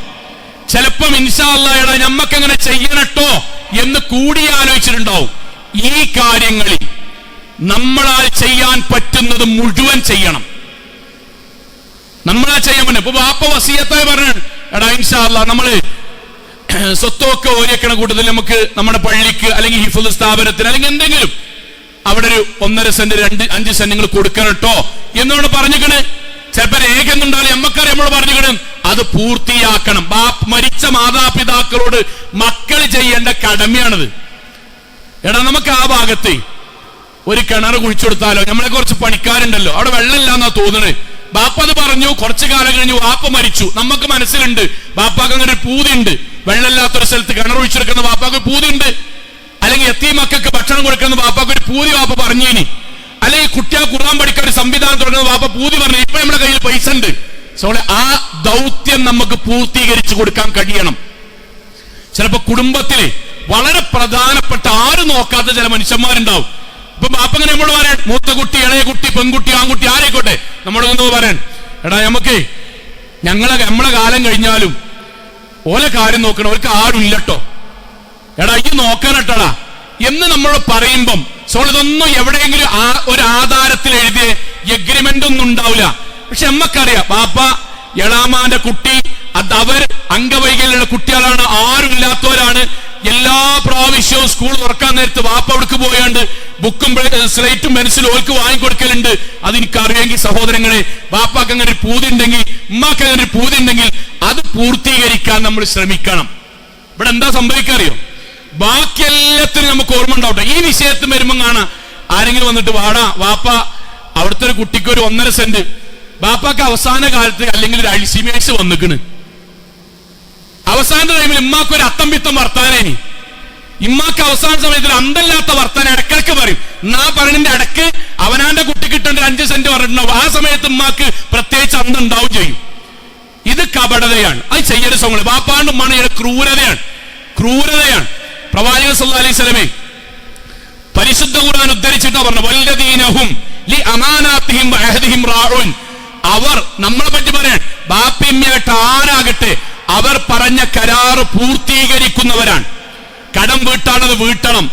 ചിലപ്പം ഇൻഷാ അല്ലാഹ് എടാ നമ്മക്കങ്ങനെ ചെയ്യണട്ടോ എന്ന് കൂടിയാലോചിച്ചിട്ടുണ്ടാവും. ഈ കാര്യങ്ങളിൽ നമ്മളാൽ ചെയ്യാൻ പറ്റുന്നത് മുഴുവൻ ചെയ്യണം. നമ്മളാ ചെയ്യാൻ പറ്റും. ഇപ്പൊ ബാപ്പ വസീയത്തായി പറഞ്ഞു, എടാ ഇൻഷാ അല്ലാഹ് നമ്മള് സ്വത്തൊക്കെ ഓരിയക്കണ കൂട്ടത്തിൽ നമുക്ക് നമ്മുടെ പള്ളിക്ക് അല്ലെങ്കിൽ ഹിഫ്ള് സ്ഥാപനത്തിന് അല്ലെങ്കിൽ എന്തെങ്കിലും അവിടെ ഒരു 1.5 സെന്റ് 5 സെന്റ് നിങ്ങൾ കൊടുക്കണം കേട്ടോ എന്നോട് പറഞ്ഞിക്കണ്. ചിലപ്പോ രേഖന്നുണ്ടാവില്ല, നമ്മക്കറിയാം നമ്മൾ പറഞ്ഞിക്കണ്. അത് പൂർത്തിയാക്കണം. മരിച്ച മാതാപിതാക്കളോട് മക്കൾ ചെയ്യേണ്ട കടമയാണത്. എടാ നമുക്ക് ആ ഭാഗത്ത് ഒരു കിണർ കുഴിച്ചെടുത്താലോ, നമ്മളെ കുറച്ച് പണിക്കാരുണ്ടല്ലോ, അവിടെ വെള്ളമില്ലാന്നാ തോന്നണേ, ബാപ്പ അത് പറഞ്ഞു. കുറച്ചു കാലം കഴിഞ്ഞു ബാപ്പ മരിച്ചു. നമുക്ക് മനസ്സിലുണ്ട് ബാപ്പാക്ക് അങ്ങനെ ഒരു പൂതിയുണ്ട്. വെള്ളമില്ലാത്തൊരു സ്ഥലത്ത് കിണറൊഴിച്ചെടുക്കുന്ന ബാപ്പാക്ക് പൂതിയുണ്ട്. അല്ലെങ്കിൽ എത്തീം മക്കൾക്ക് ഭക്ഷണം കൊടുക്കുന്ന ബാപ്പാക്ക് ഒരു പൂതി ബാപ്പ പറഞ്ഞേനി. അല്ലെങ്കിൽ കുട്ടികൾ ഖുർആൻ പഠിക്കാൻ ഒരു സംവിധാനം തുടങ്ങുന്ന ബാപ്പ പൂതി പറഞ്ഞു. ഇപ്പൊ നമ്മുടെ കയ്യിൽ പൈസ ഉണ്ട്. ആ ദൗത്യം നമുക്ക് പൂർത്തീകരിച്ചു കൊടുക്കാൻ കഴിയണം. ചിലപ്പോ കുടുംബത്തില് വളരെ പ്രധാനപ്പെട്ട ആരും നോക്കാത്ത ചില മനുഷ്യന്മാരുണ്ടാവും. ഇപ്പൊ ബാപ്പ ഇങ്ങനെ നമ്മൾ പറയാൻ, മൂത്ത കുട്ടി, ഇളയ കുട്ടി, പെൺകുട്ടി, ആൺകുട്ടി ആരെക്കോട്ടെ, നമ്മളൊന്ന് പറയാൻ, എടാ നമുക്ക് നമ്മളെ കാലം കഴിഞ്ഞാലും ഓലെ കാര്യം നോക്കണം, അവർക്ക് ആരും ഇല്ലട്ടോ, എടാ ഈ നോക്കാനട്ടടാ എന്ന് നമ്മൾ പറയുമ്പം ഇതൊന്നും എവിടെയെങ്കിലും ഒരു ആധാരത്തിൽ എഴുതിയ എഗ്രിമെന്റ് ഒന്നും ഉണ്ടാവില്ല. പക്ഷെ നമ്മക്കറിയാം ബാപ്പ എളാമാന്റെ കുട്ടി അവർ അംഗവൈകല്യമുള്ള കുട്ടികളാണ്, ആരും ഇല്ലാത്തവരാണ്. എല്ലാ പ്രാവശ്യവും സ്കൂൾ തുറക്കാൻ നേരത്ത് ബാപ്പ അവിടേക്ക് പോയാണ്ട് ബുക്കും സ്ലേറ്റും പെൻസിലും ഓർക്ക് വാങ്ങിക്കൊടുക്കലുണ്ട്. അതെനിക്കറിയാമെങ്കിൽ സഹോദരങ്ങളെ, ബാപ്പാക്ക് അങ്ങനെ ഒരു പൂതി ഉണ്ടെങ്കിൽ, ഉമ്മാക്ക് അങ്ങനെ ഒരു പൂതി ഉണ്ടെങ്കിൽ അത് പൂർത്തീകരിക്കാൻ നമ്മൾ ശ്രമിക്കണം. ഇവിടെ എന്താ സംഭവിക്കാറിയോ, ബാക്കി എല്ലാത്തിനും നമുക്ക് ഓർമ്മ ഉണ്ടാവട്ടെ. ഈ വിഷയത്തിൽ വരുമ്പോൾ കാണാം ആരെങ്കിലും വന്നിട്ട് വാപ്പ അവിടുത്തെ ഒരു കുട്ടിക്ക് ഒരു 1.5 സെന്റ്, ബാപ്പാക്ക് അവസാന കാലത്ത് അല്ലെങ്കിൽ ഒരു അൾസിമേഴ്സ് വന്നിക്കണ്. അവസാന ടൈമിൽ ഇമ്മാക്ക് ഒരു അത്തം പിത്തം വർത്താനേനി. ഇമ്മാക്ക് അവസാന സമയത്തിൽ അന്തല്ലാത്ത വർത്താനം ഇടക്കിടക്ക് പറയും. പറഞ്ഞതിന്റെ ഇടക്ക് അവനാന്റെ കുട്ടി കിട്ടേണ്ട 5 സെന്റ് പറഞ്ഞിട്ടുണ്ടാവും. ആ സമയത്ത് ഇമ്മാക്ക് പ്രത്യേകിച്ച് അന്തം ഉണ്ടാവും ചെയ്യും. ഇത് കപടതയാണ്. അത് ചെയ്യരുത് സമയം. ബാപ്പാണ്ട് ഉമ്മാണ് ക്രൂരതയാണ്. പ്രവാചകൻ സല്ലല്ലാഹു അലൈഹി വസല്ലമേ പരിശുദ്ധ ഖുർആൻ ഉദ്ധരിച്ചിട്ടാ പറഞ്ഞു, വല്ലദീനഹും ലി അമാനാതിഹിം വഅഹദിഹിം റാഊൻ. അവർ നമ്മളെ പറ്റി പറയാൻ, ബാപ്പിയമ്മയായിട്ട് ആരാകട്ടെ, അവർ പറഞ്ഞ കരാറ് പൂർത്തീകരിക്കുന്നവരാണ്. കടം വീട്ടാണത് വീട്ടണം.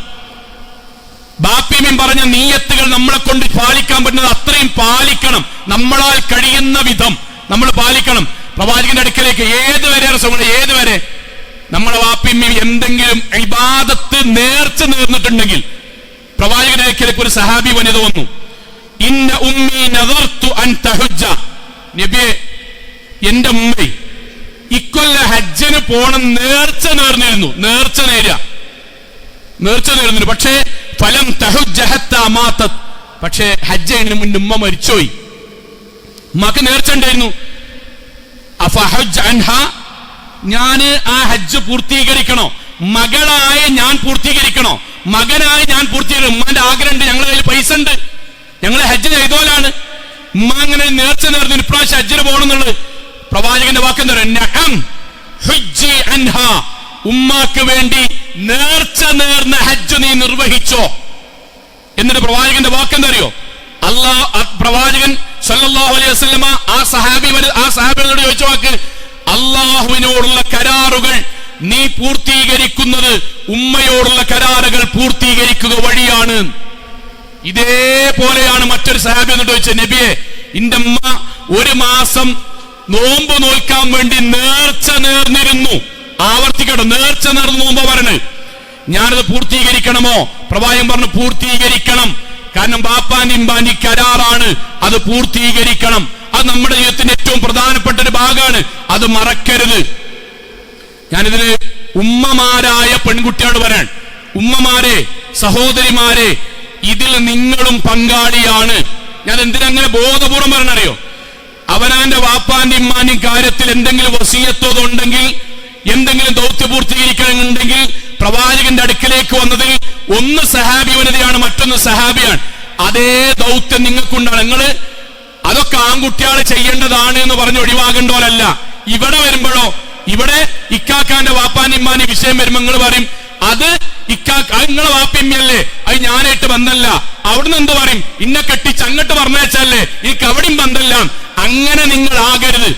ബാപ്പിയമ്മയും പറഞ്ഞ നീയത്തുകൾ നമ്മളെ കൊണ്ട് പാലിക്കാൻ പറ്റുന്നത് അത്രയും പാലിക്കണം. നമ്മളാൽ കഴിയുന്ന വിധം നമ്മൾ പാലിക്കണം. പ്രവാചകന്റെ അടുക്കലേക്ക് ഏതുവരെ നമ്മളെ വാപ്പിയമ്മയും എന്തെങ്കിലും ഇബാദത്ത് നേർച്ച നേർന്നിട്ടുണ്ടെങ്കിൽ, പ്രവാചകന്റെ അടുക്കലേക്ക് ഒരു സഹാബി വനിത വന്നു. ഇന്ന ഉമ്മി നദർതു അൻ തഹജ്ജ. നബിയെ, എന്റെ ഉമ്മ ഇക്കൊല്ല ഹജ്ജിന് പോണം നേർച്ച നേർന്നിരുന്നു. പക്ഷേ ഫലം തഹജ്ജ ഹത്താ മാതത്. പക്ഷേ ഹജ്ജ് കഴിഞ്ഞ മുന്നേ ഉമ്മ മരിച്ചുപോയി. ഉമ്മക്ക് നേർച്ച ഉണ്ടായിരുന്നു. അഫഹജ്ജ അൻഹാ, ഞാന് ആ ഹജ്ജ് പൂർത്തീകരിക്കണോ? മകളായ ഞാൻ പൂർത്തീകരിക്കണോ? മകനായ ഞാൻ പൂർത്തീകരിക്കണം. ഉമ്മാന്റെ ആഗ്രഹമുണ്ട്, ഞങ്ങളുടെ കയ്യിൽ പൈസ ഉണ്ട്, ഞങ്ങൾ ഹജ്ജ് ചെയ്തോലാണ്. ഉമ്മ അങ്ങനെ നേർച്ച നേർന്നു ഇപ്രാവശ്യം ഹജ്ജിന് പോകണമെന്നുള്ളത്. പ്രവാചകന്റെ വാക്കെന്താ പറയുക, ഉമ്മാക്ക് വേണ്ടി നേർച്ച നേർന്ന ഹജ്ജ് നീ നിർവഹിച്ചോ. എന്നിട്ട് പ്രവാചകന്റെ വാക്കെന്താ അറിയോ? പ്രവാചകൻ സല്ലല്ലാഹു അലൈഹി വസല്ലമ ആ സഹാബിയോട് ചോദിച്ച വാക്ക്, അള്ളാഹുവിനോടുള്ള കരാറുകൾ നീ പൂർത്തീകരിക്കുന്നത് ഉമ്മയോടുള്ള കരാറുകൾ പൂർത്തീകരിക്കുക വഴിയാണ്. ഇതേപോലെയാണ് മറ്റൊരു സഹാബി എന്നിട്ട് ചോദിച്ചത്, നബിയെ, എന്റെ ഉമ്മ 1 മാസം നോമ്പ് നോൽക്കാൻ വേണ്ടി നേർച്ച നേർന്നിരുന്നു. ആവർത്തിക്കട്ടെ, നേർച്ച നേർന്ന് നോമ്പ് പറഞ്ഞ് ഞാനത് പൂർത്തീകരിക്കണമോ? പ്രവാചകൻ പറഞ്ഞു, പൂർത്തീകരിക്കണം. കാരണം ബാപ്പാന്റെ ഇമ്പാന്റെ കരാറാണ്, അത് പൂർത്തീകരിക്കണം. അത് നമ്മുടെ ജീവിതത്തിന്റെ ഏറ്റവും പ്രധാനപ്പെട്ട ഒരു ഭാഗമാണ്, അത് മറക്കരുത്. ഞാനിതിന് ഉമ്മമാരായ പെൺകുട്ടിയോട് പറയാൻ, ഉമ്മമാരെ, സഹോദരിമാരെ, ഇതിൽ നിങ്ങളും പങ്കാളിയാണ്. ഞാൻ എന്തിനങ്ങനെ ബോധപൂർവം പറഞ്ഞറിയോ? അവനാന്റെ വാപ്പാന്റെ ഇമ്മാന്റെയും കാര്യത്തിൽ എന്തെങ്കിലും വസീയത്തോതുണ്ടെങ്കിൽ, എന്തെങ്കിലും ദൗത്യ പൂർത്തീകരിക്കണമെന്നുണ്ടെങ്കിൽ പ്രവാചകന്റെ അടുക്കലേക്ക് വന്നതിൽ ഒന്ന് സഹാബി വനിതയാണ്, മറ്റൊന്ന് സഹാബിയാണ്. അതേ ദൗത്യം നിങ്ങൾക്കുണ്ടാണ്. നിങ്ങള് അതൊക്കെ ആൺകുട്ടികളെ ചെയ്യേണ്ടതാണ് എന്ന് പറഞ്ഞ് ഒഴിവാകേണ്ടോലല്ല. ഇവിടെ വരുമ്പോഴോ, ഇവിടെ ഇക്കാക്കാന്റെ വാപ്പാന്റെ ഇമ്മാന്റെ വിഷയം വരുമ്പോൾ നിങ്ങൾ പറയും, അത് നിങ്ങളെ വാപ്പിയമ്മയല്ലേ, അത് ഞാനായിട്ട് ബന്ധമല്ല. അവിടുന്ന് എന്ത് പറയും, ഇന്നെ കെട്ടിച്ച് അങ്ങോട്ട് പറഞ്ഞേച്ചല്ലേ, എനിക്ക് അവിടെയും ബന്ധമല്ല. അങ്ങനെ നിങ്ങൾ ആകരുത്.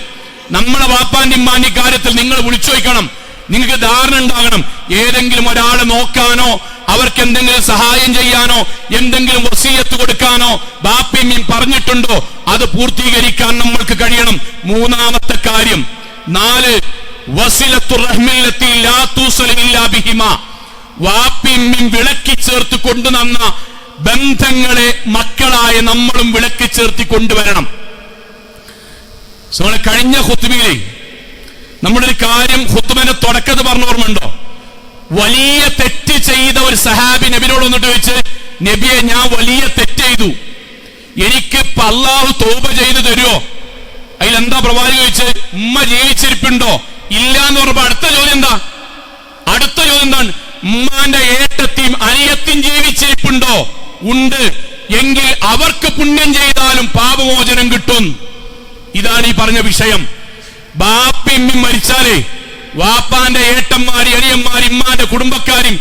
നമ്മളെ വാപ്പാന്റെ ഇമ്മാന്റെ കാര്യത്തിൽ നിങ്ങൾ വിളിച്ചു വയ്ക്കണം. നിങ്ങൾക്ക് ധാരണ ഉണ്ടാകണം. ഏതെങ്കിലും ഒരാളെ നോക്കാനോ, അവർക്ക് എന്തെങ്കിലും സഹായം ചെയ്യാനോ, എന്തെങ്കിലും വസീയത്ത് കൊടുക്കാനോ ബാപ്പിയമ്മയും പറഞ്ഞിട്ടുണ്ടോ, അത് പൂർത്തീകരിക്കാൻ നമ്മൾക്ക് കഴിയണം. മൂന്നാമത്തെ കാര്യം, 4 വസിലത്തുർ റഹ്മില്ലത്തി ലാ തൂസലു ഇല്ലാ ബിഹിമാ. വാപ്പിയമ്മയും വിളക്കി ചേർത്ത് കൊണ്ടുവന്ന ബന്ധങ്ങളെ മക്കളായ നമ്മളും വിളക്കി ചേർത്തി കൊണ്ടുവരണം. കഴിഞ്ഞ ഖുത്ബയിലെ നമ്മുടെ ഒരു കാര്യം ഖുത്ബയുടെ തുടക്കത്ത് പറഞ്ഞ ഓർമ്മയുണ്ടോ? വലിയ തെറ്റ് ചെയ്ത ഒരു സഹാബി നബിയോട് വന്നിട്ട് ചോദിച്ച്, നബിയെ, ഞാൻ വലിയ തെറ്റ് ചെയ്തു, എനിക്ക് അല്ലാഹു തൗബ ചെയ്തു തരുമോ? എന്താ പ്രവാചകൻ ചോദിച്ചത്? ഉമ്മ ജീവിച്ചിരിപ്പുണ്ടോ? ഇല്ല എന്ന് പറഞ്ഞപ്പോ അടുത്ത ചോദ്യം എന്താണ്? ഉമ്മാന്റെ ഏട്ടത്തിയും അനിയത്തിയും ജീവിച്ചിരിപ്പുണ്ടോ? ഉണ്ട്. എങ്കിൽ അവർക്ക് പുണ്യം ചെയ്താലും പാപമോചനം കിട്ടും. ഇതാണ് ഈ പറഞ്ഞ വിഷയം. ബാപ്പിമ്മി മരിച്ചാലേ വാപ്പാന്റെ ഏട്ടന്മാരി, അനിയന്മാരി, ഇമ്മാന്റെ കുടുംബക്കാരും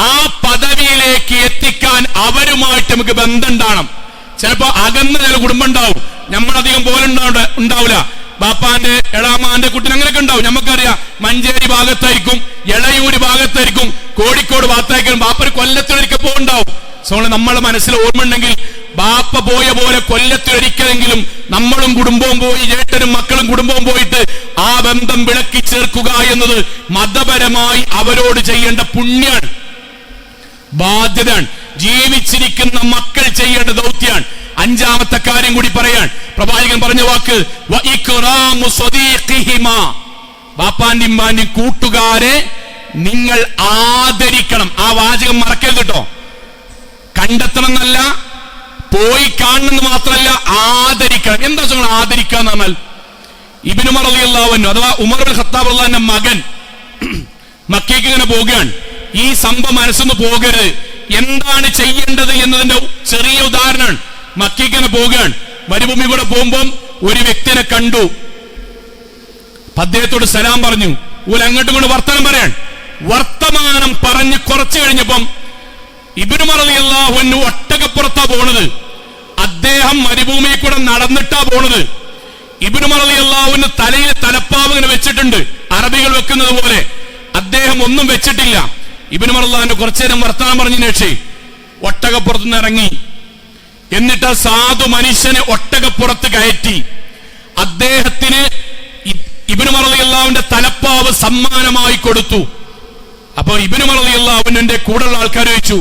ആ പദവിയിലേക്ക് എത്തിക്കാൻ അവരുമായിട്ട് നമുക്ക് ബന്ധമുണ്ടാകണം. ചിലപ്പോ അകന്ന ചില കുടുംബം ഉണ്ടാവും, നമ്മളധികം പോലെ ഉണ്ടാവില്ല. ബാപ്പാന്റെ എളാമാന്റെ കുട്ടിന് അങ്ങനെയൊക്കെ ഉണ്ടാവും. നമുക്കറിയാം, മഞ്ചേരി ഭാഗത്തായിരിക്കും, എളയൂര് ഭാഗത്തായിരിക്കും, കോഴിക്കോട് ഭാഗത്തായിരിക്കും. ബാപ്പര് കൊല്ലത്തൊരിക്കൽ പോകുണ്ടാവും. സോ നമ്മളെ മനസ്സിൽ ഓർമ്മ ഉണ്ടെങ്കിൽ ബാപ്പ പോയ പോലെ കൊല്ലത്തൊരിക്കലെങ്കിലും നമ്മളും കുടുംബവും പോയി, ചേട്ടനും മക്കളും കുടുംബവും പോയിട്ട് ആ ബന്ധം വിളക്കി ചേർക്കുക എന്നത് മതപരമായി അവരോട് ചെയ്യേണ്ട പുണ്യാണ്, ബാധ്യതയാണ്, ജീവിച്ചിരിക്കുന്ന മക്കൾ ചെയ്യേണ്ട ദൗത്യാണ്. അഞ്ചാമത്തെ കാര്യം കൂടി പറയാൻ പ്രവാചകൻ പറഞ്ഞ വാക്ക് ബാപ്പാന്റെ ഇമ്മാന്റെ കൂട്ടുകാരെ നിങ്ങൾ ആദരിക്കണം. ആ വാചകം മറക്കരുത് കേട്ടോ. കണ്ടെത്തണം എന്നല്ല, പോയി കാണണമെന്ന് മാത്രമല്ല, ആദരിക്കണം. എന്താ നിങ്ങൾ ആദരിക്കുക എന്ന് പറഞ്ഞാൽ, ഇബ്നു ഉമർ റളിയല്ലാഹു അൻഹു അഥവാ ഉമർ ഇബ്നുൽ ഖത്താബ് റളിയല്ലാഹു അൻഹുവിന്റെ മകൻ മക്കയ്ക്ക് ഇങ്ങനെ പോകുകയാണ്. ഈ സംഭവം മനസ്സൊന്ന് പോകരുത്, എന്താണ് ചെയ്യേണ്ടത് എന്നതിന്റെ ചെറിയ ഉദാഹരണമാണ്. മക്കയ്ക്ക് ഇങ്ങനെ പോകുകയാണ്. മരുഭൂമി കൂടെ പോകുമ്പം ഒരു വ്യക്തിനെ കണ്ടു. അദ്ദേഹത്തോട് സലാം പറഞ്ഞു. അങ്ങോട്ടും കൊണ്ട് വർത്തമാനം പറയാൻ. വർത്തമാനം പറഞ്ഞ് കുറച്ചു കഴിഞ്ഞപ്പം ഇബ്നു ഉമർ റളിയല്ലാഹു അൻഹു ഒട്ടകപ്പുറത്താ പോണത്. അദ്ദേഹം മരുഭൂമിയിൽ കൂടെ നടന്നിട്ടാ പോണത്. ഇബ്നു ഉമർ റളിയല്ലാഹു അൻഹു തലയിൽ തലപ്പാവ് ഇങ്ങനെ വെച്ചിട്ടുണ്ട്, അറബികൾ വെക്കുന്നത് പോലെ. അദ്ദേഹം ഒന്നും വെച്ചിട്ടില്ല. ഇബ്നു ഉമർ റളിയല്ലാഹു അൻഹു കുറച്ചു നേരം വർത്തമാനം പറഞ്ഞതിന് ശേഷം ഒട്ടകപ്പുറത്തുനിന്ന് ഇറങ്ങി. എന്നിട്ട് ആ സാധു മനുഷ്യനെ ഒട്ടകപ്പുറത്ത് കയറ്റി അദ്ദേഹത്തിന് ഇബ്നു ഉമർ റളിയല്ലാഹു അൻഹുവിന്റെ തലപ്പാവ് സമ്മാനമായി കൊടുത്തു. അപ്പൊ ഇബ്നു ഉമർ റളിയല്ലാഹു അൻഹുവിന്റെ കൂടെയുള്ള ആൾക്കാർ ചോദിച്ചു,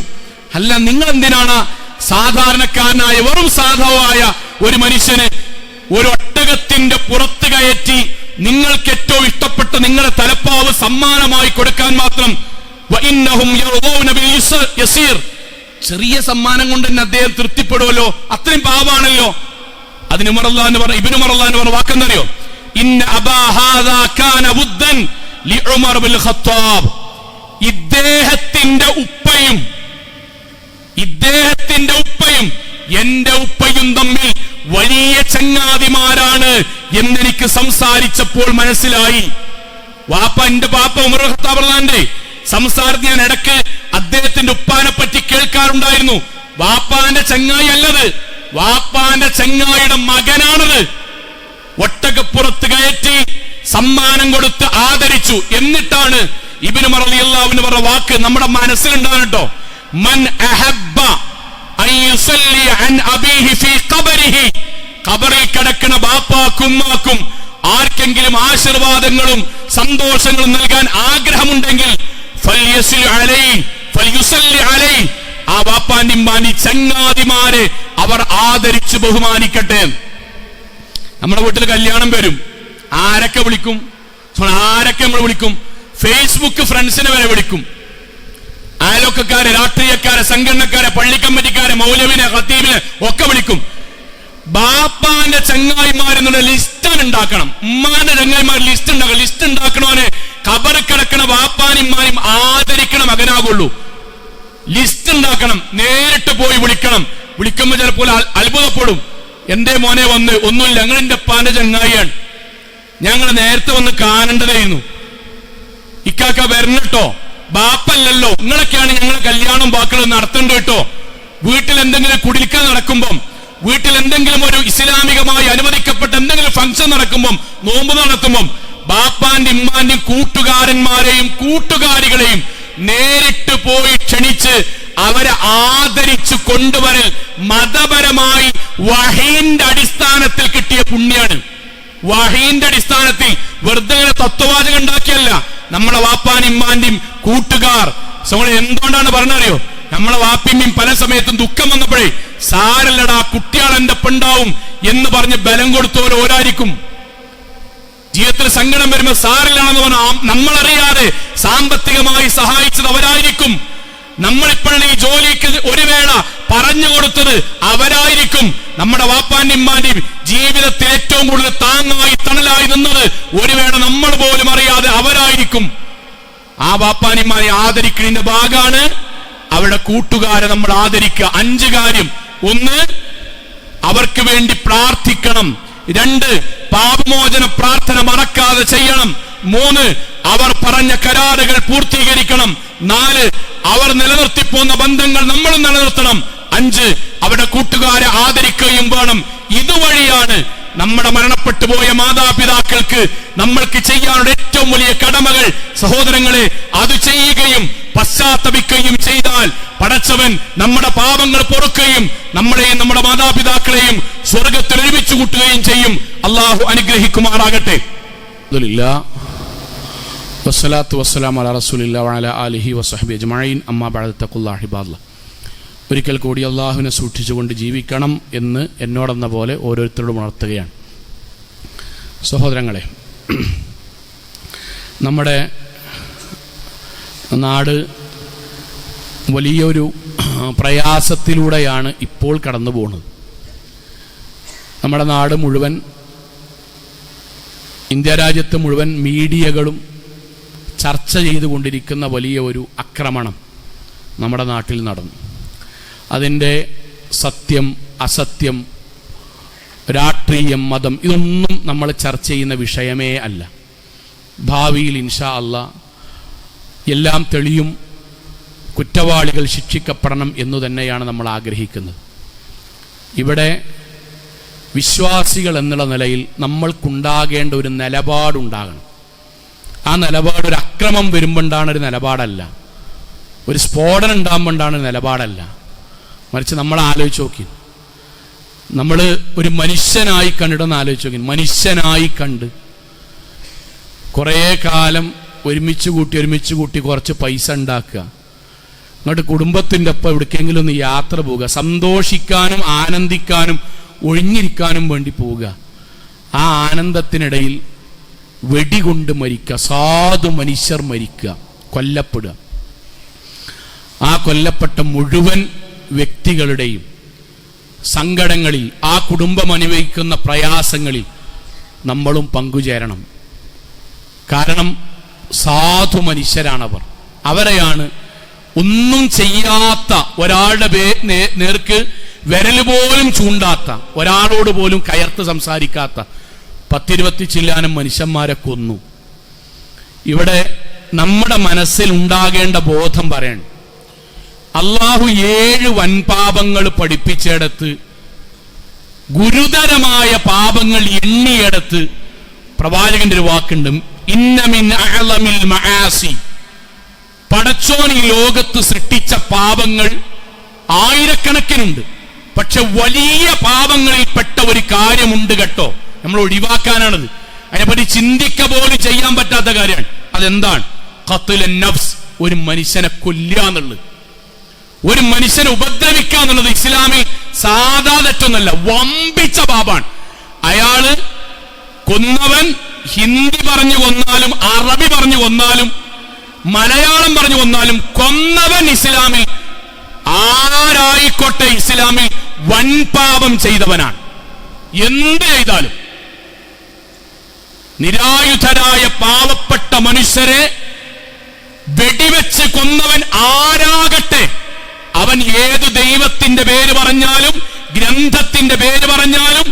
അല്ല, നിങ്ങൾ എന്തിനാണ് സാധാരണക്കാരനായ വെറും സാധുവായ ഒരു മനുഷ്യന് ഒരു ഒട്ടകത്തിന്റെ പുറത്ത് കയറ്റി നിങ്ങൾക്ക് ഏറ്റവും ഇഷ്ടപ്പെട്ട നിങ്ങളുടെ തലപ്പാവ് സമ്മാനമായി കൊടുക്കാൻ മാത്രം? ചെറിയ സമ്മാനം കൊണ്ട് തന്നെ അദ്ദേഹം തൃപ്തിപ്പെടുമല്ലോ, അത്രയും പാവാണല്ലോ. അതിന് ഇബ്നു ഉമർ റളിയല്ലാഹു അൻഹു വാക്കെന്തറിയോ? ഇന്ന അബാ ഹാദാ കാന വുദ്ദൻ ലി ഉമർ ഇബ്നുൽ ഖത്താബ്. ഇദ്ദേഹത്തിന്റെ ഉപ്പയും എന്റെ ഉപ്പയും തമ്മിൽ വലിയ ചങ്ങാതിമാരാണ് എന്നെനിക്ക് സംസാരിച്ചപ്പോൾ മനസ്സിലായി. എന്റെ പാപ്പ ഉമർ ഇബ്നുൽ ഖത്താബ് റളിയല്ലാഹു സംസാരത്തിൽ ഞാൻ ഇടയ്ക്ക് അദ്ദേഹത്തിന്റെ ഉപ്പാനെ പറ്റി കേൾക്കാറുണ്ടായിരുന്നു. വാപ്പാന്റെ ചങ്ങായി അല്ലത്, വാപ്പാന്റെ ചങ്ങായിയുടെ മകനാണത്. ഒട്ടകപ്പുറത്ത് കയറ്റി സമ്മാനം കൊടുത്ത് ആദരിച്ചു. എന്നിട്ടാണ് ഇബ്നു ഉമർ റളിയല്ലാഹു അൻഹു പറഞ്ഞ വാക്ക് നമ്മുടെ മനസ്സിലുണ്ടാകും കേട്ടോ. മൻ അഹബ്ബ അൻ യുസല്ലി അൻ അബീഹി ഫീ ഖബരിഹി. ഖബറിൽ കിടക്കുന്ന ബാപ്പാക്കും ഉമ്മാക്കും ആർക്കെങ്കിലും ആശീർവാദങ്ങളും സന്തോഷങ്ങളും നൽകാൻ ആഗ്രഹമുണ്ടെങ്കിൽ ഫൽയുസല്ലി അലൈഹി. ആ ബാപ്പാന്റെ ഇമ്മാന്റെ ചങ്ങാതിമാരെ അവർ ആദരിച്ച് ബഹുമാനിക്കട്ടെ. നമ്മുടെ വീട്ടിൽ കല്യാണം വരും, ആരൊക്കെ വിളിക്കും? നമ്മൾ വിളിക്കും. ഫേസ്ബുക്ക് ഫ്രണ്ട്സിനെ വരെ വിളിക്കും. അയൽവക്കക്കാരെ, രാഷ്ട്രീയക്കാരെ, സംഘടനക്കാരെ, പള്ളിക്കമ്മിറ്റിക്കാരെ, മൗലവിനെ, ഖത്തീബിനെ ഒക്കെ വിളിക്കും. ബാപ്പാന്റെ ചങ്ങായിമാരെന്നുള്ള ലിസ്റ്റ് ഉണ്ടാക്കണം. ഉമ്മാന്റെ ചങ്ങായിമാർ ലിസ്റ്റ് ഉണ്ടാക്കണം. ലിസ്റ്റ് ഉണ്ടാക്കണോനെ ഖബറിൽ കിടക്കണ ബാപ്പാനിമാരും ആദരിക്കണ മകനാകുള്ളൂ. ലിസ്റ്റ് ഉണ്ടാക്കണം, നേരിട്ട് പോയി വിളിക്കണം. വിളിക്കുമ്പോൾ ചിലപ്പോൾ അത്ഭുതപ്പെടും. എന്റെ മോനെ വന്ന് ഒന്നുമില്ല, ഞങ്ങൾ എന്റെ അപ്പാന്റെ ചങ്ങായിയാണ്, ഞങ്ങൾ നേരത്തെ വന്ന് കാണേണ്ടതായിരുന്നു, ഇക്കാക്ക വരണട്ടോ, ബാപ്പല്ലല്ലോ, നിങ്ങളൊക്കെയാണ് ഞങ്ങളെ കല്യാണം വാക്കുകൾ നടത്തേണ്ടത് കേട്ടോ. വീട്ടിൽ എന്തെങ്കിലും കുടിൽക്കാൻ നടക്കുമ്പം, വീട്ടിൽ എന്തെങ്കിലും ഒരു ഇസ്ലാമികമായി അനുവദിക്കപ്പെട്ട എന്തെങ്കിലും ഫംഗ്ഷൻ നടക്കുമ്പം, നോമ്പ് നടത്തുമ്പം ബാപ്പാന്റെ ഇമ്മാന്റെയും കൂട്ടുകാരന്മാരെയും കൂട്ടുകാരികളെയും നേരിട്ട് പോയി ക്ഷണിച്ച് അവരെ ആദരിച്ചു കൊണ്ടുവരൽ മതപരമായി വഹീന്റെ അടിസ്ഥാനത്തിൽ കിട്ടിയ പുണ്യാണ്. വഹീന്റെ അടിസ്ഥാനത്തിൽ വെറുതെ തത്വവാചകം ഉണ്ടാക്കിയല്ല. നമ്മളെ വാപ്പാനും ഇമ്മാന്റെയും കൂട്ടുകാർ എന്തുകൊണ്ടാണ് പറഞ്ഞറിയോ? നമ്മളെ വാപ്പിമ്മയും പല സമയത്തും ദുഃഖം വന്നപ്പോഴേ സാരല്ലടാ കുട്ടിയാളെന്റെ പെണ്ടാവും എന്ന് പറഞ്ഞ് ബലം കൊടുത്തോലെ ഓരായിരിക്കും. ജീവിതത്തിൽ സങ്കടം വരുമ്പോൾ സാരില്ലാണെന്ന് പറഞ്ഞാൽ നമ്മളറിയാതെ സാമ്പത്തികമായി സഹായിച്ചത് അവരായിരിക്കും. നമ്മളിപ്പോഴുള്ള ഈ ജോലിക്ക് ഒരു വേള പറഞ്ഞു കൊടുത്തത് അവരായിരിക്കും. നമ്മുടെ വാപ്പാന്റെയും ഇമ്മാന്റെയും ജീവിതത്തിൽ ഏറ്റവും കൂടുതൽ താങ്ങായി തണലായി നിന്നത് ഒരു വേള നമ്മൾ പോലും അറിയാതെ അവരായിരിക്കും. ആ ബാപ്പാനിമാരെ ആദരിക്കുന്നതിന്റെ ഭാഗമാണ് അവരുടെ കൂട്ടുകാരെ നമ്മൾ ആദരിക്കുക. 5 കാര്യം: 1, അവർക്ക് വേണ്ടി പ്രാർത്ഥിക്കണം. 2, പാപമോചന പ്രാർത്ഥന മറക്കാതെ ചെയ്യണം. 3, അവർ പറഞ്ഞ കരാറുകൾ പൂർത്തീകരിക്കണം. 4, അവർ നിലനിർത്തിപ്പോന്ന ബന്ധങ്ങൾ നമ്മളും നിലനിർത്തണം. 5, അവരുടെ കൂട്ടുകാരെ ആദരിക്കുകയും വേണം. ഇതുവഴിയാണ് നമ്മുടെ മരണപ്പെട്ടു പോയ മാതാപിതാക്കൾക്ക് നമ്മൾക്ക് ചെയ്യാനുള്ള ഏറ്റവും വലിയ കടമകൾ. സഹോദരങ്ങളെ, അത് ചെയ്യുകയും പശ്ചാത്തപിക്കുകയും ചെയ്താൽ പടച്ചവൻ നമ്മുടെ പാപങ്ങൾ പൊറുക്കുകയും നമ്മളെയും നമ്മുടെ മാതാപിതാക്കളെയും സ്വർഗത്തിൽ ഒരുമിച്ച് കൂട്ടുകയും ചെയ്യും. അള്ളാഹു അനുഗ്രഹിക്കുമാറാകട്ടെ. വസ്സലാത്തു വസ്സലാമു അലാ റസൂലില്ലാഹി വഅലാ ആലിഹി വസഹ്ബിഹി അജ്മഈൻ. അമ്മാ ബഅദ് തഖുല്ലാഹി ഇബാദല്ലാഹ്. ഒരിക്കൽ കൂടി അള്ളാഹുവിനെ സൂക്ഷിച്ചുകൊണ്ട് ജീവിക്കണം എന്ന് എന്നോടെന്ന പോലെ ഓരോരുത്തരോടും ഉണർത്തുകയാണ്. സഹോദരങ്ങളെ, നമ്മുടെ നാട് വലിയൊരു പ്രയാസത്തിലൂടെയാണ് ഇപ്പോൾ കടന്നു പോകുന്നത്. നമ്മുടെ നാട് മുഴുവൻ, ഇന്ത്യ രാജ്യത്ത് മുഴുവൻ മീഡിയകളും ചർച്ച ചെയ്തുകൊണ്ടിരിക്കുന്ന വലിയ ഒരു ആക്രമണം നമ്മുടെ നാട്ടിൽ നടന്നു. അതിൻ്റെ സത്യം, അസത്യം, രാഷ്ട്രീയം, മതം, ഇതൊന്നും നമ്മൾ ചർച്ച ചെയ്യുന്ന വിഷയമേ അല്ല. ഭാവിയിൽ ഇൻഷാ അല്ലാഹ് എല്ലാം തെളിയും, കുറ്റവാളികൾ ശിക്ഷിക്കപ്പെടണം എന്നു തന്നെയാണ് നമ്മൾ ആഗ്രഹിക്കുന്നത്. ഇവിടെ വിശ്വാസികൾ എന്നുള്ള നിലയിൽ നമ്മൾക്കുണ്ടാകേണ്ട ഒരു നിലപാടുണ്ടാകണം. ആ നിലപാട് ഒരു അക്രമം വരുമ്പോണ്ടാണ് ഒരു നിലപാടല്ല, ഒരു സ്ഫോടനം ഉണ്ടാകുമ്പോണ്ടാണ് ഒരു നിലപാടല്ല. മറിച്ച് നമ്മൾ ആലോചിച്ച് നോക്കി, നമ്മൾ ഒരു മനുഷ്യനായി കണ്ടിട്ടൊന്ന് ആലോചിച്ച് നോക്കി. മനുഷ്യനായി കണ്ട് കുറേ കാലം ഒരുമിച്ച് കൂട്ടി കുറച്ച് പൈസ ഉണ്ടാക്കുക, എന്നിട്ട് കുടുംബത്തിൻ്റെ ഒപ്പം എവിടേക്കെങ്കിലും ഒന്ന് യാത്ര പോവുക, സന്തോഷിക്കാനും ആനന്ദിക്കാനും ഒഴിഞ്ഞിരിക്കാനും വേണ്ടി പോവുക. ആ ആനന്ദത്തിനിടയിൽ വെടികൊണ്ട് മരിക്കുക, സാധു മനുഷ്യർ മരിക്കുക, കൊല്ലപ്പെടുക. ആ കൊല്ലപ്പെട്ട മുഴുവൻ വ്യക്തികളുടെയും സങ്കടങ്ങളിൽ, ആ കുടുംബം അനുഭവിക്കുന്ന പ്രയാസങ്ങളിൽ നമ്മളും പങ്കുചേരണം. കാരണം സാധു മനുഷ്യരാണവർ. അവരെയാണ് ഒന്നും ചെയ്യാത്ത, ഒരാളുടെ നേർക്ക് വിരൽ പോലും ചൂണ്ടാത്ത, ഒരാളോട് പോലും കയർത്ത് സംസാരിക്കാത്ത 10-20 ചില്ലാനം മനുഷ്യന്മാരെ കൊന്നു. ഇവിടെ നമ്മുടെ മനസ്സിൽ ഉണ്ടാകേണ്ട ബോധം പറയണം. അള്ളാഹു 7 വൻപാപങ്ങൾ പഠിപ്പിച്ചെടുത്ത്, ഗുരുതരമായ പാപങ്ങൾ എണ്ണിയെടുത്ത് പ്രവാചകന്റെ ഒരു വാക്കുണ്ട്, ഇന്ന മിൻ അഅ്ലമിൽ മആസി. പടച്ചോൻ ഈ ലോകത്ത് സൃഷ്ടിച്ച പാപങ്ങൾ ആയിരക്കണക്കിനുണ്ട്. പക്ഷെ വലിയ പാപങ്ങളിൽപ്പെട്ട ഒരു കാര്യമുണ്ട് കേട്ടോ, നമ്മൾ ഒഴിവാക്കാനാണത്. അതിനെപ്പറ്റി ചിന്തിക്ക പോലും ചെയ്യാൻ പറ്റാത്ത കാര്യമാണ്. അതെന്താണ്? ഖത്ലുൻ നഫ്സ്, ഒരു മനുഷ്യനെ കൊല്ലുക എന്നുള്ളത്, ഒരു മനുഷ്യനെ ഉപദ്രവിക്കുക എന്നുള്ളത് ഇസ്ലാമിൽ സാധാ തെറ്റൊന്നല്ല, വമ്പിച്ച പാപാണ്. അയാള് കൊന്നവൻ ഹിന്ദി പറഞ്ഞു കൊന്നാലും, അറബി പറഞ്ഞു കൊന്നാലും, മലയാളം പറഞ്ഞു കൊന്നാലും, കൊന്നവൻ ഇസ്ലാമിൽ ആരായിക്കോട്ടെ ഇസ്ലാമിൽ വൻപാപം ചെയ്തവനാണ്. എന്ത് ചെയ്താലും നിരായുധരായ പാവപ്പെട്ട മനുഷ്യരെ വെടിവെച്ച് കൊന്നവൻ ആരാകട്ടെ, അവൻ ഏത് ദൈവത്തിന്റെ പേര് പറഞ്ഞാലും, ഗ്രന്ഥത്തിന്റെ പേര് പറഞ്ഞാലും,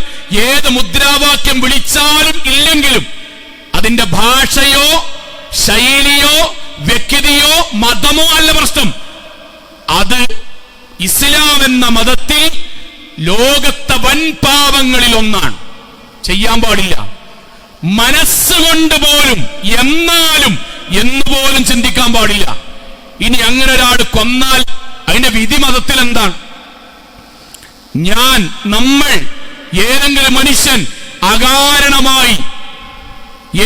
ഏത് മുദ്രാവാക്യം വിളിച്ചാലും ഇല്ലെങ്കിലും, അതിന്റെ ഭാഷയോ ശൈലിയോ വ്യക്തിയോ മതമോ അല്ല പ്രശ്നം. അത് ഇസ്ലാം എന്ന മതത്തിൽ ലോകത്തെ വൻപാപങ്ങളിൽ ഒന്നാണ്. ചെയ്യാൻ പാടില്ല. മനസ്സുകൊണ്ട് പോലും, എന്നാലും എന്നുപോലും ചിന്തിക്കാൻ പാടില്ല. ഇനി അങ്ങനെ ഒരാൾ കൊന്നാൽ അതിന്റെ വിധി മതത്തിൽ എന്താണ്? നമ്മൾ ഏതെങ്കിലും മനുഷ്യൻ അകാരണമായി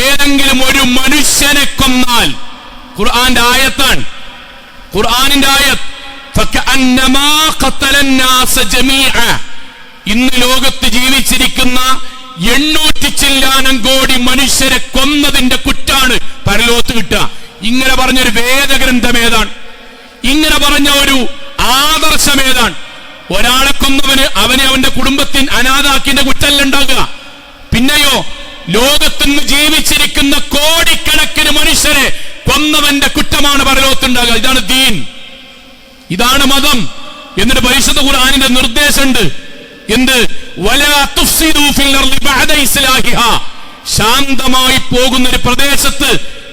ഏതെങ്കിലും ഒരു മനുഷ്യനെ കൊന്നാൽ, ഖുർആന്റെ ആയത്താണ്, ഖുർആനിന്റെ ആയത്ത്, ഫകഅന്നമാ ഖതലന്നാസ ജമീഅ. ഇന്ന് ലോകത്ത് ജീവിച്ചിരിക്കുന്ന 800 ചില്ലാനം കോടി മനുഷ്യരെ കൊന്നതിന്റെ കുറ്റാണ് പരലോകത്ത് കിട്ടുക. ഇങ്ങനെ പറഞ്ഞൊരു വേദഗ്രന്ഥം ഏതാണ്? ഇങ്ങനെ പറഞ്ഞ ഒരു ആദർശം ഏതാണ്? ഒരാളെ കൊന്നവന് അവനെ അവന്റെ കുടുംബത്തിന് അനാഥാക്കിന്റെ കുറ്റല്ല ഉണ്ടാകുക. പിന്നെയോ ലോകത്തുനിന്ന് ജീവിച്ചിരിക്കുന്ന കോടിക്കണക്കിന് മനുഷ്യരെ കൊന്നവന്റെ കുറ്റമാണ് പരലോകത്തുണ്ടാകുക. ഇതാണ് ദീൻ, ഇതാണ് മതം. എന്നിട്ട് പരിശുദ്ധ ഖുർആനിന്റെ നിർദ്ദേശമുണ്ട്. എന്ത്? വലാ തുഫ്സിദൂ ഫിൽ അർളി ബഅദ ഇസ്ലാഹിഹാ. ശാന്തമായി പോകുന്ന ഒരു പ്രദേശത്ത്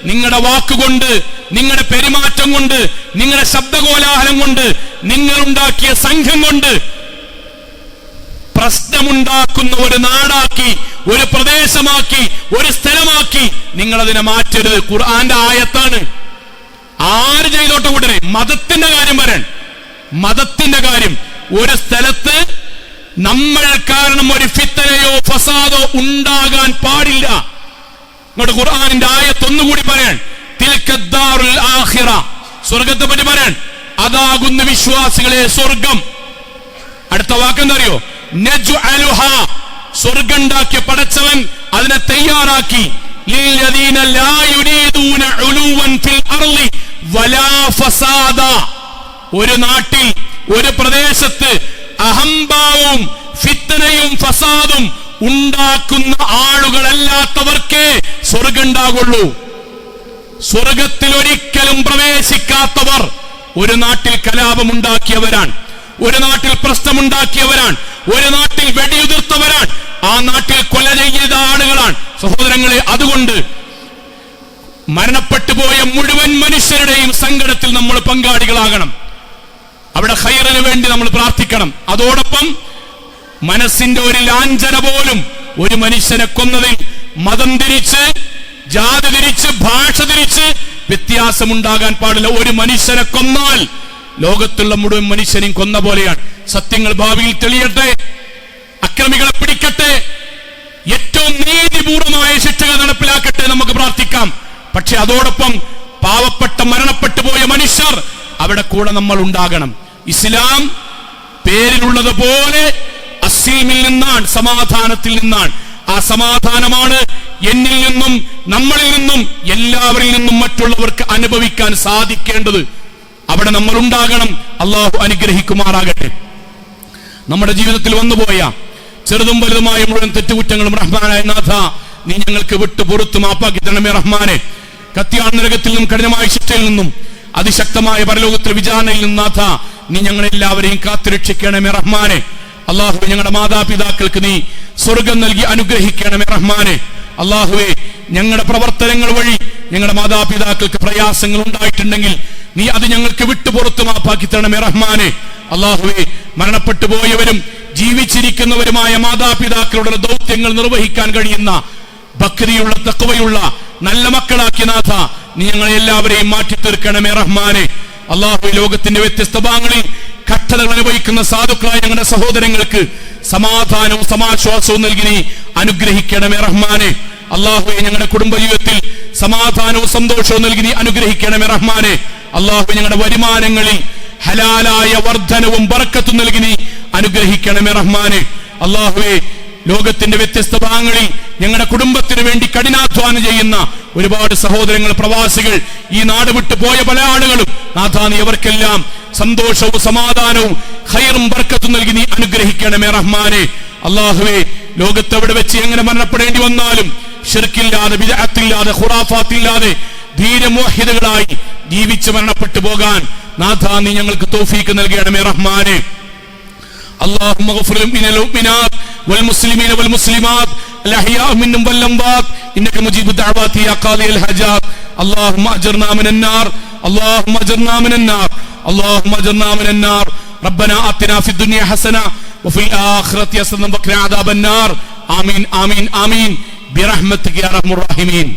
നിങ്ങളുടെ വാക്കുകൊണ്ട്, നിങ്ങളുടെ പെരുമാറ്റം കൊണ്ട്, നിങ്ങളുടെ ശബ്ദകോലാഹലം കൊണ്ട്, നിങ്ങളുണ്ടാക്കിയ സംഘം കൊണ്ട് പ്രശ്നമുണ്ടാക്കുന്ന ഒരു നാടാക്കി, ഒരു പ്രദേശമാക്കി, ഒരു സ്ഥലമാക്കി നിങ്ങളതിനെ മാറ്റരുത്. ഖുർആന്റെ ആയത്താണ്. ആര് ചെയ്തോട്ടെ ഉടനെ മതത്തിന്റെ കാര്യം പറയാൻ, മതത്തിന്റെ കാര്യം. ഒരു സ്ഥലത്ത് നമ്മൾ കാരണം ഒരു ഫിത്തനയോ ഫസാദോ ഉണ്ടാകാൻ പാടില്ല. ഇങ്ങോട്ട് ഖുർആനിന്റെ ആയത്ത് ഒന്നുകൂടി പറയാൻ, തിൽക്കദ്ദാറുൽ ആഖിറ, സ്വർഗത്തെ പറ്റി പറയാൻ, അതാകുന്ന വിശ്വാസികളെ സ്വർഗം. അടുത്ത വാക്കെന്തറിയോ? നജ്അലുഹ, സ്വർഗം ഉണ്ടാക്കിയ പടച്ചവൻ അതിനെ തയ്യാറാക്കി. ലില്ലദീന ലാ യുരീദൂന ഉലുവൻ ഫിൽ അർളി വലാ ഫസാദ. ഒരു നാട്ടിൽ, ഒരു പ്രദേശത്ത് അഹംഭാവവും ഫിത്നയും ഫസാദും ഉണ്ടാക്കുന്ന ആളുകളല്ലാത്തവർക്കേ സ്വർഗം ഉണ്ടാകുള്ളൂ. സ്വർഗത്തിൽ ഒരിക്കലും പ്രവേശിക്കാത്തവർ ഒരു നാട്ടിൽ കലാപമുണ്ടാക്കിയവരാണ്, ഒരു നാട്ടിൽ പ്രശ്നമുണ്ടാക്കിയവരാണ്, ഒരു നാട്ടിൽ വെടിയുതിർത്തവരാണ്, ആ നാട്ടിൽ കൊല ചെയ്ത ആളുകളാണ്. സഹോദരങ്ങളെ, അതുകൊണ്ട് മരണപ്പെട്ടു പോയ മുഴുവൻ മനുഷ്യരുടെയും സങ്കടത്തിൽ നമ്മൾ പങ്കാളികളാകണം. അവിടെ ഖൈറിന് വേണ്ടി നമ്മൾ പ്രാർത്ഥിക്കണം. അതോടൊപ്പം മനസ്സിന്റെ ഒരു ലാഞ്ചന പോലും ഒരു മനുഷ്യനെ കൊന്നതിൽ മതം തിരിച്ച്, ജാതി തിരിച്ച്, ഭാഷ തിരിച്ച് വ്യത്യാസമുണ്ടാകാൻ പാടില്ല. ഒരു മനുഷ്യനെ കൊന്നാൽ ലോകത്തുള്ള മുഴുവൻ മനുഷ്യനെയും കൊന്ന പോലെയാണ്. സത്യങ്ങൾ ഭാവിയിൽ തെളിയട്ടെ, അക്രമികളെ പിടിക്കട്ടെ, ഏറ്റവും നീതിപൂർവമായ ശിക്ഷകൾ നടപ്പിലാക്കട്ടെ, നമുക്ക് പ്രാർത്ഥിക്കാം. പക്ഷെ അതോടൊപ്പം പാവപ്പെട്ട മരണപ്പെട്ടു പോയ മനുഷ്യർ അവിടെ കൂടെ നമ്മൾ ഉണ്ടാകണം. ഇസ്ലാം പേരിലുള്ളതുപോലെ അസ്സീമിൽ നിന്നാണ്, സമാധാനത്തിൽ നിന്നാണ്. ആ സമാധാനമാണ് എന്നിൽ നിന്നും, നമ്മളിൽ നിന്നും, എല്ലാവരിൽ നിന്നും മറ്റുള്ളവർക്ക് അനുഭവിക്കാൻ സാധിക്കേണ്ടത്. അവിടെ നമ്മൾ ഉണ്ടാകണം. അള്ളാഹു അനുഗ്രഹിക്കുമാറാകട്ടെ. നമ്മുടെ ജീവിതത്തിൽ വന്നുപോയ ചെറുതും വലുതുമായ മുഴുവൻ തെറ്റുകുറ്റങ്ങളും റഹ്മാനായ നാഥ നീ ഞങ്ങൾക്ക് വിട്ടു പുറത്തു മാപ്പാക്കി തരണമേ റഹ്മാനെ. കത്തിയാൻ നരകത്തിൽ നിന്നും കഠിനമായ ശിക്ഷയിൽ നിന്നും അതിശക്തമായ പരലോകത്തിലെ വിചാരണയിൽ നിന്നും നാഥ നീ ഞങ്ങളെല്ലാവരെയും കാത്തുരക്ഷിക്കണമേ റഹ്മാനെ. അള്ളാഹു ഞങ്ങളുടെ മാതാപിതാക്കൾക്ക് നീ സ്വർഗം നൽകി അനുഗ്രഹിക്കണമേ റഹ്മാനെ. അള്ളാഹുവെ, ഞങ്ങളുടെ പ്രവർത്തനങ്ങൾ വഴി ഞങ്ങളുടെ മാതാപിതാക്കൾക്ക് പ്രയാസങ്ങൾ ഉണ്ടായിട്ടുണ്ടെങ്കിൽ നീ അത് ഞങ്ങൾക്ക് വിട്ടുപുറത്തു മാപ്പാക്കി തരണമേ റഹ്മാനെ. അള്ളാഹുവെ, മരണപ്പെട്ടു പോയവരും ജീവിച്ചിരിക്കുന്നവരുമായ മാതാപിതാക്കളുടെ ദൗത്യങ്ങൾ നിർവഹിക്കാൻ കഴിയുന്ന ഭക്തിയുള്ള, തഖ്വയുള്ള നല്ല മക്കളാക്കി നാഥ നീ ഞങ്ങളെ എല്ലാവരെയും മാറ്റി തീർക്കണമേ റഹ്മാനെ. അള്ളാഹു, ലോകത്തിന്റെ വ്യത്യസ്ത ഭാഗങ്ങളിൽ കഷ്ടതകൾ അനുഭവിക്കുന്ന സാധുക്കളായ ഞങ്ങളുടെ സഹോദരങ്ങൾക്ക് സമാധാനവും സമാശ്വാസവും നൽകി നീ അനുഗ്രഹിക്കണമേ റഹ്മാനെ. അള്ളാഹുവെ, ഞങ്ങളുടെ കുടുംബ ജീവിതത്തിൽ സമാധാനവും സന്തോഷവും നൽകി നീ അനുഗ്രഹിക്കണമേ റഹ്മാനെ. അള്ളാഹു, ഞങ്ങളുടെ വരുമാനങ്ങളിൽ ഹലാലായ വർധനവും ബർക്കത്തും നൽകി നീ അനുഗ്രഹിക്കണമേ റഹ്മാനെ. അള്ളാഹുവെ, ലോകത്തിന്റെ വ്യത്യസ്ത ഭാഗങ്ങളിൽ ഞങ്ങളുടെ കുടുംബത്തിന് വേണ്ടി കഠിനാധ്വാനം ചെയ്യുന്ന ഒരുപാട് സഹോദരങ്ങൾ, പ്രവാസികൾ, ഈ നാട് വിട്ടു പോയ പല ആളുകളും നാഥാ നീ അവർക്കെല്ലാം സന്തോഷവും സമാധാനവും ഖൈറും ബർക്കത്തും നൽകി നീ അനുഗ്രഹിക്കണമേ റഹ്മാനെ. അള്ളാഹുവെ, ലോകത്തെവിടെ വെച്ച് എങ്ങനെ മരണപ്പെടേണ്ടി വന്നാലും ശിർക്കില്ലാതെ, ബിദ്അത്തില്ലാതെ, ഖുറാഫാത്തില്ലാതെ ധീരമുവഹിദുകളായി ജീവിച്ച് മരണപ്പെട്ടു പോകാൻ നാഥാ നീ ഞങ്ങൾക്ക് തൗഫീഖ് നൽകണമേ റഹ്മാനെ. اللهم اغفر للمؤمنات والمسلمين والمسلمات الأحياء منهم والأموات إنك مجيب الدعوات يا قاضي الحاجات. اللهم أجرنا من النار، اللهم أجرنا من النار، اللهم أجرنا من النار. ربنا آتنا في الدنيا حسنة وفي الآخرة حسنة وقنا عذاب النار. آمين آمين آمين برحمتك يا أرحم الراحمين.